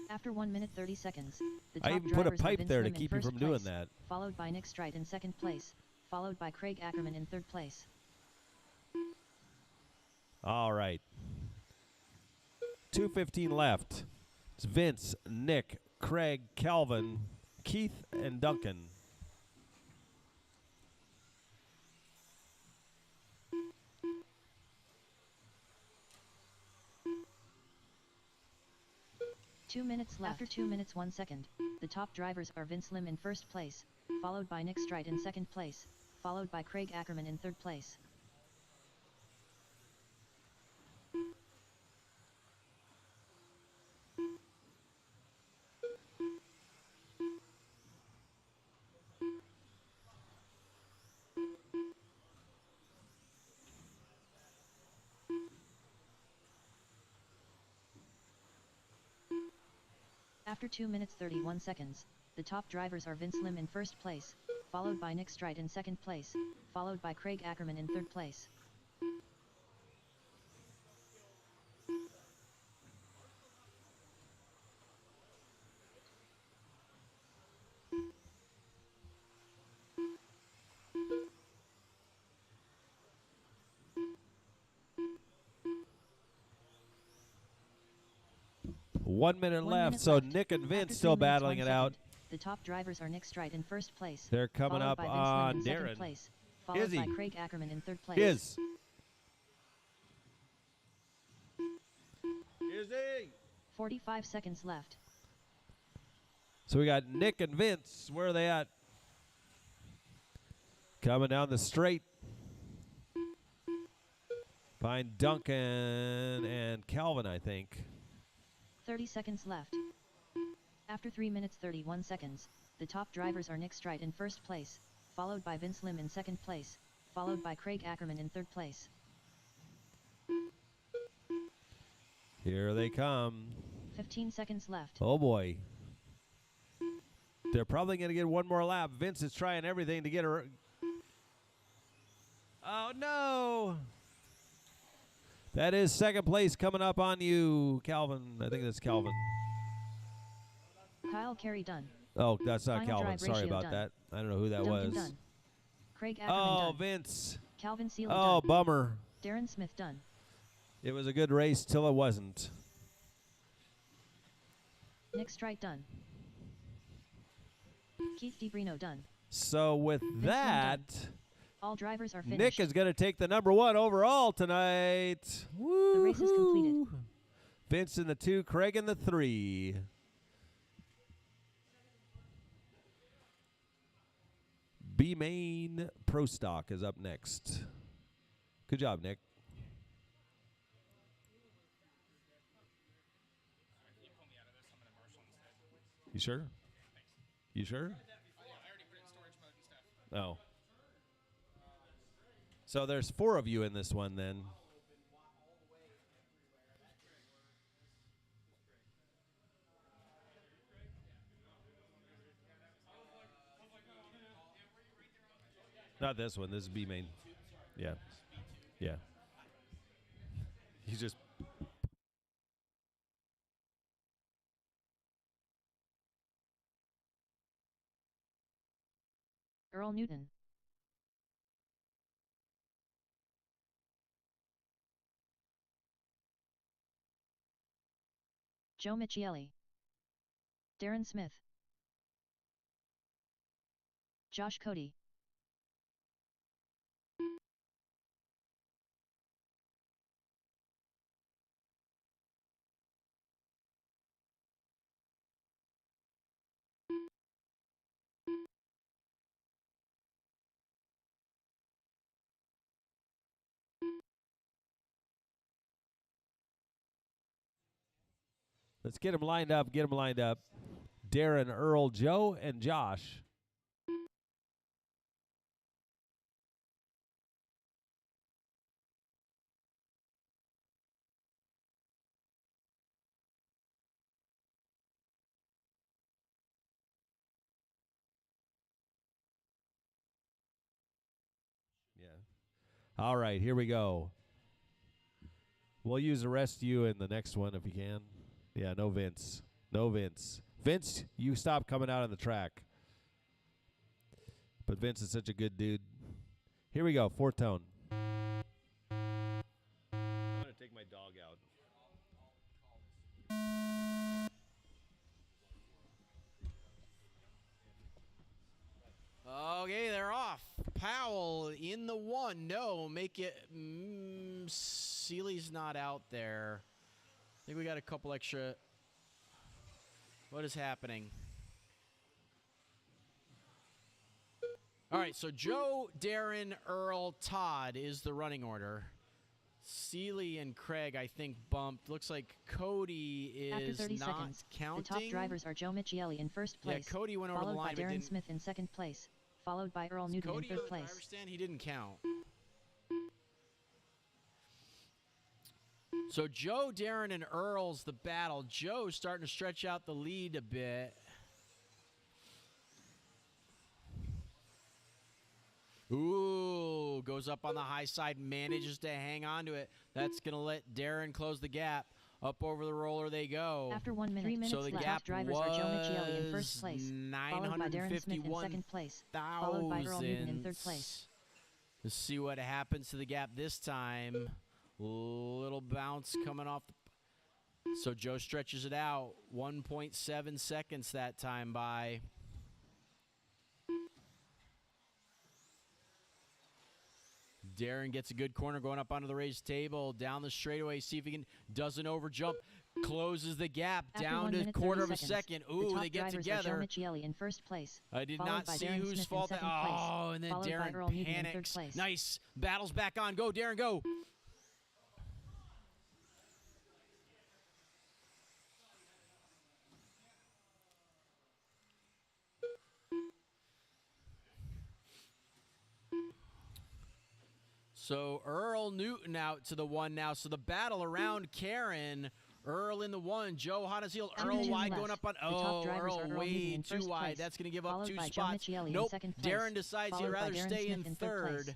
After 1 minute 30 seconds, the I top even put a drivers are pipe Vince there to Lim in keep you first from doing place, that. followed by Nick Strite in second place, followed by Craig Ackerman in third place. All right. 2:15 left. It's Vince, Nick, Craig, Calvin, Keith, and Duncan. After 2 minutes 1 second, the top drivers are Vince Lim in first place, followed by Nick Strite in second place, followed by Craig Ackerman in third place. After 2 minutes 31 seconds, the top drivers are Vince Lim in first place, followed by Nick Strite in second place, followed by Craig Ackerman in third place. One minute 1 left, minute so left. Nick and After Vince 3 still minutes, battling 1 it out. second, the top drivers are Nick Strite in first place. They're coming followed up by Vince Lim on in second Darren. place, followed by Izzy. Craig Ackerman in third place. Is. Izzy. 45 seconds left. So we got Nick and Vince. Where are they at? Coming down the straight. Find Duncan and Calvin, I think. 30 seconds left. After 3 minutes 31 seconds, the top drivers are Nick Strite in first place, followed by Vince Lim in second place, followed by Craig Ackerman in third place. Here they come. 15 seconds left. Oh, boy. They're probably going to get one more lap. Vince is trying everything to get her. Oh, no. That is second place coming up on you, Calvin. I think that's Calvin. Kyle Carey done. Oh, that's not Final Calvin. drive Sorry ratio about done. that. I don't know who that Duncan was. done. Craig Ackerman Oh, done. Vince. Calvin Seeley Oh, done. bummer. Darren Smith done. It was a good race till it wasn't. Nick Strite done. Keith DeBrino done. So with Lim that, All drivers are finished. Nick is going to take the #1 overall tonight. The race is completed. Woo-hoo. Vince in the 2, Craig in the 3. B Main Pro Stock is up next. Good job, Nick. You sure? You sure? Oh. So there's 4 of you in this one then. Not this one. This is B main. Yeah. Yeah. You just Earl Newton. Joe Michieli. Darren Smith, Josh Cody, Let's get them lined up. Get them lined up. Darren, Earl, Joe, and Josh. Yeah. All right, here we go. We'll use the rest of you in the next one if you can. Yeah, no Vince. No Vince. Vince, you stop coming out on the track. But Vince is such a good dude. Here we go, fourth tone. I'm going to take my dog out. Okay, they're off. Powell in the one. No, make it. Seeley's not out there. I think we got a couple extra. What is happening? All right, so Joe, Darren, Earl, Todd is the running order. Seeley and Craig, I think, bumped. Looks like Cody After is 30 not seconds, counting. the top drivers are Joe Michieli in first Yeah, place, Cody went over the followed line, by but Darren didn't. Smith in second place, followed by Earl Newton Cody in on third the place. driver's stand, he didn't count. So Joe, Darren, and Earl's the battle. Joe's starting to stretch out the lead a bit. Ooh, goes up on the high side, manages to hang on to it. That's going to let Darren close the gap. Up over the roller they go. After 1 minute, 3 minutes So the left, gap top drivers are Joe Michieli in first was place, followed by Darren Smith in second place, followed by Earl Newton in third place. Let's see what happens to the gap this time. Little bounce coming off. So Joe stretches it out. 1.7 seconds that time by. Darren gets a good corner going up onto the raised table. Down the straightaway. See if he can. Doesn't overjump. Closes the gap After down 1 to a minute, quarter 30 of a seconds, second. the Ooh, top they get drivers together. Are Joe Michieli in first place, I did followed not by see Darren whose Smith fault in that. second place, Oh, and then followed by Darren Earl Newton in third panics. place. Nice. Battle's back on. Go, Darren, go. So Earl Newton out to the one now. So the battle around Karen. Earl in the one. Joe hot as heel. After Earl 2 wide left, going up on. the top Oh, drivers Earl are Earl Newton way in too first wide. place, That's going to give up followed 2 by Joe spots. Michieli in Nope. second place, Darren decides he'd followed by rather Darren stay Smith in in third place. third.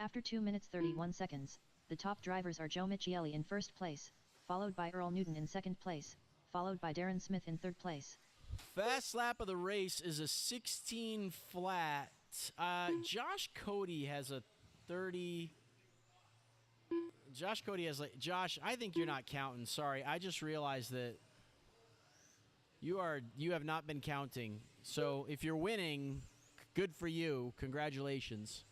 After 2 minutes 31 seconds, the top drivers are Joe Michieli in first place, followed by Earl Newton in second place, followed by Darren Smith in third place. Fast lap of the race is a 16 flat. Josh Cody has a 30. Josh Cody has like Josh. I think you're not counting. Sorry, I just realized that you have not been counting. So if you're winning, good for you. Congratulations.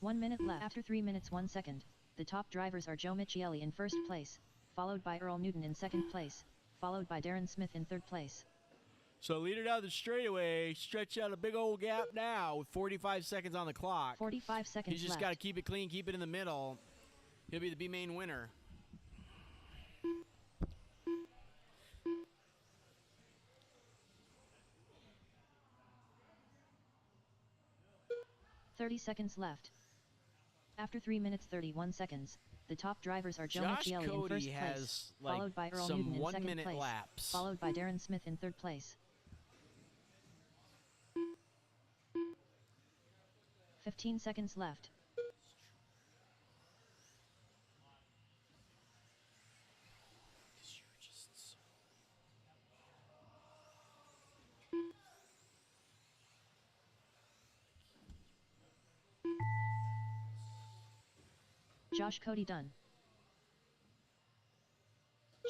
1 minute left. After 3 minutes 1 second, the top drivers are Joe Michieli in first place, followed by Earl Newton in second place, followed by Darren Smith in third place. So leader down the straightaway, stretch out a big old gap now with 45 seconds on the clock. 45 seconds He's just left. got to keep it clean, keep it in the middle. He'll be the B main winner. .30 seconds left. After 3 minutes 31 seconds, the top drivers are Joe Josh Michieli in Cody first has place, like followed by Earl some Newton in 1 second minute place, laps. followed by Darren Smith in third place. 15 seconds left. Josh Cody done.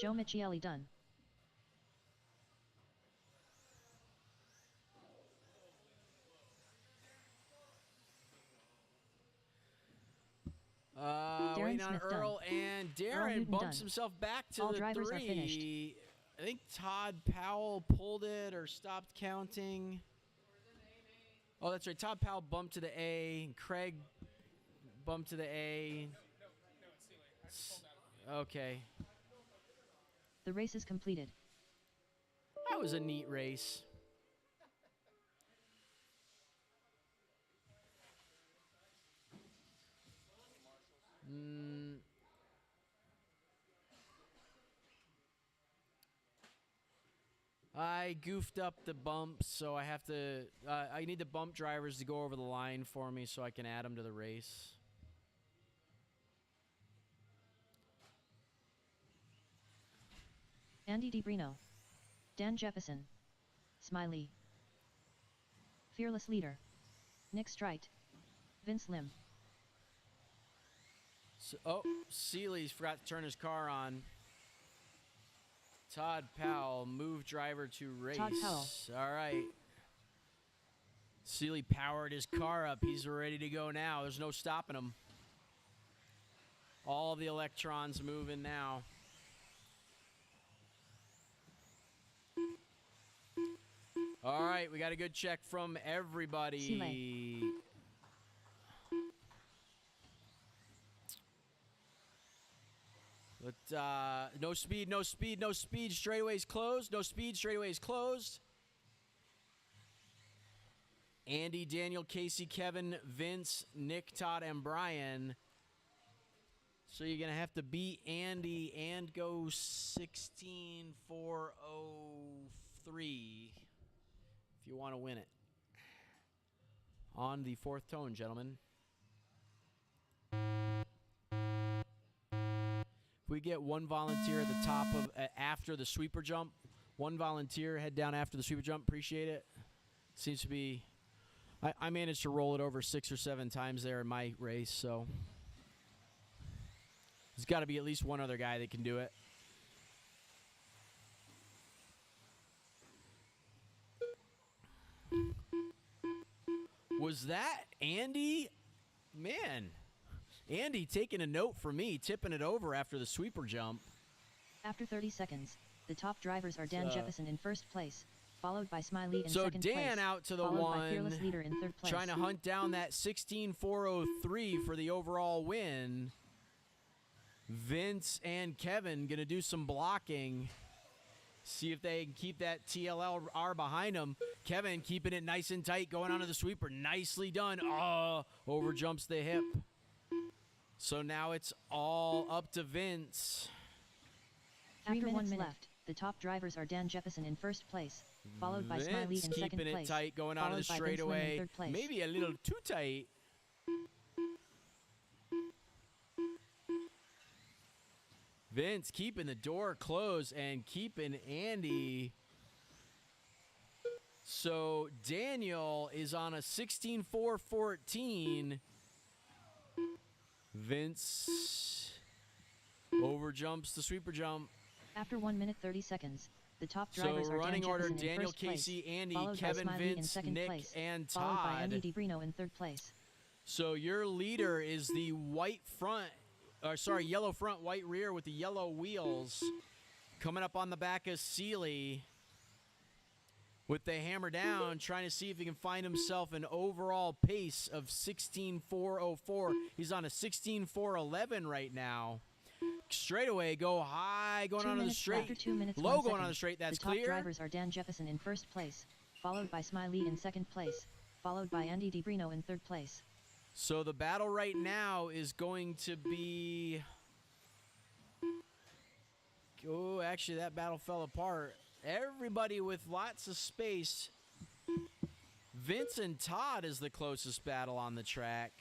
Joe Michieli done. Waiting Darren on Smith done. Earl, and Earl Darren Newton bumps done. himself back to All the drivers are 3. finished. I think Todd Powell pulled it or stopped counting. Oh, that's right. Todd Powell bumped to the A. And Craig bumped to the A. Okay. The race is completed. That was a neat race. I goofed up the bumps, so I have to. I need the bump drivers to go over the line for me so I can add them to the race. Andy DiBrino. Dan Jefferson. Smiley. Fearless Leader. Nick Strite. Vince Lim. So, oh, Seeley's forgot to turn his car on. Todd Powell, move driver to race. Todd Powell. All right. Seeley powered his car up. He's ready to go now. There's no stopping him. All the electrons moving now. All right, we got a good check from everybody. But no speed, no speed, no speed. Straightaways closed. No speed. Straightaways closed. Andy, Daniel, Casey, Kevin, Vince, Nick, Todd, and Brian. So you're gonna have to beat Andy and go 16,403 if you want to win it. On the 4th tone, gentlemen. If we get one volunteer at the top of after the sweeper jump, one volunteer head down after the sweeper jump. Appreciate it. Seems to be. I managed to roll it over 6 or 7 times there in my race, so there's got to be at least one other guy that can do it. Was that Andy? Man, Andy taking a note for me, tipping it over after the sweeper jump. After 30 seconds, the top drivers are Dan Jefferson in first place, followed by Smiley in second Dan place. So Dan out to the followed by one, Fearless Leader in third place. trying to hunt down that 16,403 for the overall win. Vince and Kevin going to do some blocking. See if they can keep that TLR behind them. Kevin keeping it nice and tight, going onto the sweeper. Nicely done. Oh, over jumps the hip. So now it's all up to Vince. 3 minutes left. The top drivers are Dan Jefferson in first place, followed by Smiley in Vince second keeping place. it tight, going onto the followed by Vince Lim in straightaway. third place. Maybe a little too tight. Vince keeping the door closed and keeping Andy. So Daniel is on a 16,414. Vince overjumps the sweeper jump. After 1 minute 30 seconds, the top drivers So are running Dan order: Jefferson in Daniel, first place, Casey, Andy, followed Kevin, by Smiley in Vince, second Nick, place, and followed by Todd. Andy DiBrino in third place. So your leader is the white front, or sorry, yellow front, white rear with the yellow wheels. Coming up on the back of Seeley with the hammer down, trying to see if he can find himself an overall pace of 16,404. He's on a 16,411 right now. Straightaway, go high, going 2 onto the minutes straight. After 2 minutes, Low 1 going on second, the straight, that's the top clear. drivers are Dan Jefferson in first place, followed by Smiley in second place, followed by Andy DiBrino in third place. So the battle right now is going to be... Oh, actually, that battle fell apart. Everybody with lots of space. Vince and Todd is the closest battle on the track.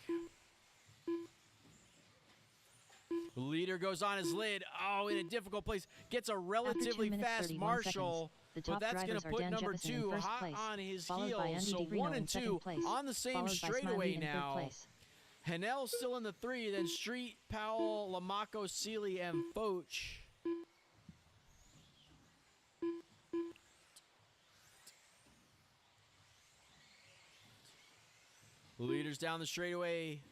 Leader goes on his lid. Oh, in a difficult place. Gets a relatively After 2 minutes, fast 31 Marshall. seconds, the But top that's going drivers to are put Dan number Jefferson in 2 first hot place, on his followed by heels. Andy So DiBrino 1 in and second 2 place, on the same followed by Smiley straightaway in now. third place. Hanel still in the 3, then Street, Powell, Lamaco, Seeley, and Foch. Leaders down the straightaway.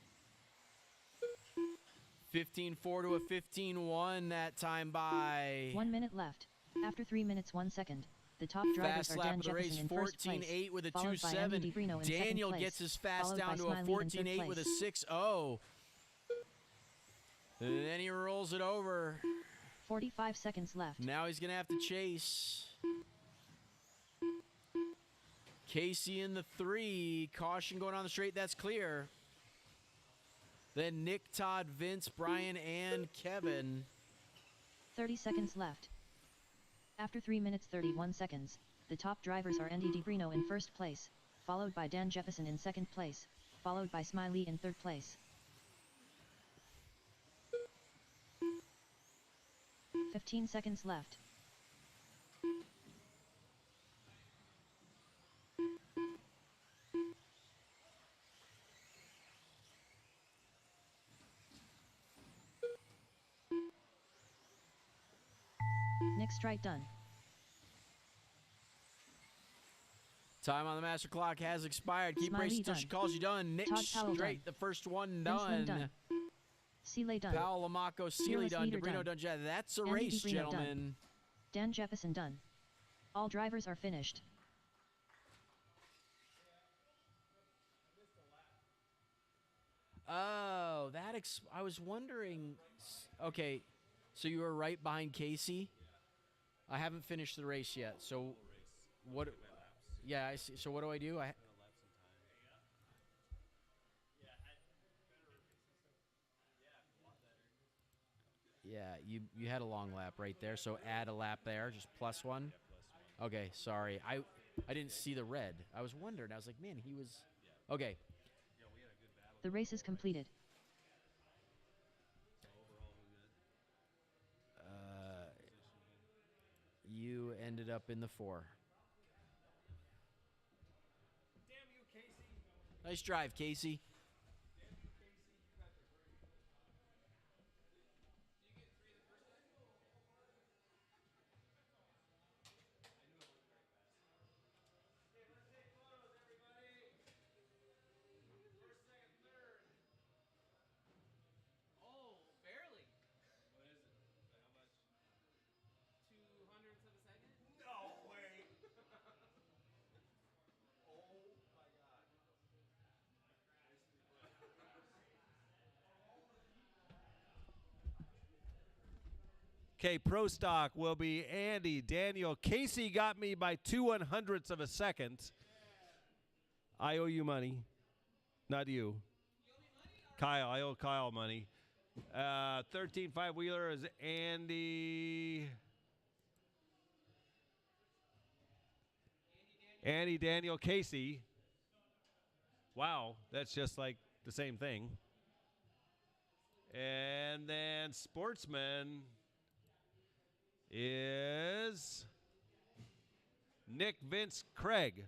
15-4 to a 15-1 that time by 1 minute left. After 3 minutes 1 second, the top drivers fast are lap Dan of the race, Jefferson in first place, 14-8 with a followed by Andy 2-7. DiBrino in second Daniel place, gets his fast followed down by to a Smiley in third 14-8 with a place. 6-0. And then he rolls it over. 45 seconds left. Now he's going to have to chase. Casey in the 3. Caution going on the straight. That's clear. Then Nick, Todd, Vince, Brian, and Kevin. 30 seconds left. After 3 minutes 31 seconds, the top drivers are Andy DiBrino in first place, followed by Dan Jefferson in second place, followed by Smiley in third place. 15 seconds left. Nick Strite done. Time on the master clock has expired. Keep Smiley racing until done. she calls you done. Nick Todd Powell Straight, done. the first one Vince Lim done. done. Seeley done. Powell, Lamaco, Seeley Fearless done. leader DeBrino done. done. That's a Andy race, DiBrino done. gentlemen. Dan Jefferson done. All drivers are finished. Oh, I was wondering. Okay, so you were right behind Casey. I haven't finished the race yet. So what? Yeah, I see. So what do I do? Yeah, you had a long lap right there. So add a lap there, just +1. Okay, sorry. I didn't see the red. I was wondering. I was like, man, he was. Okay. The race is completed. You ended up in the 4. Nice drive, Casey. Oh, barely. What is it? How much? 200ths of a second? No way. Oh my God. Okay, pro stock will be Andy, Daniel. Casey got me by 2/100ths of a second. I owe you money. Not you. Kyle, I owe Kyle money. 13.5 wheeler is Andy. Andy, Daniel, Casey. Wow, that's just like the same thing. And then Sportsman is Nick, Vince, Craig.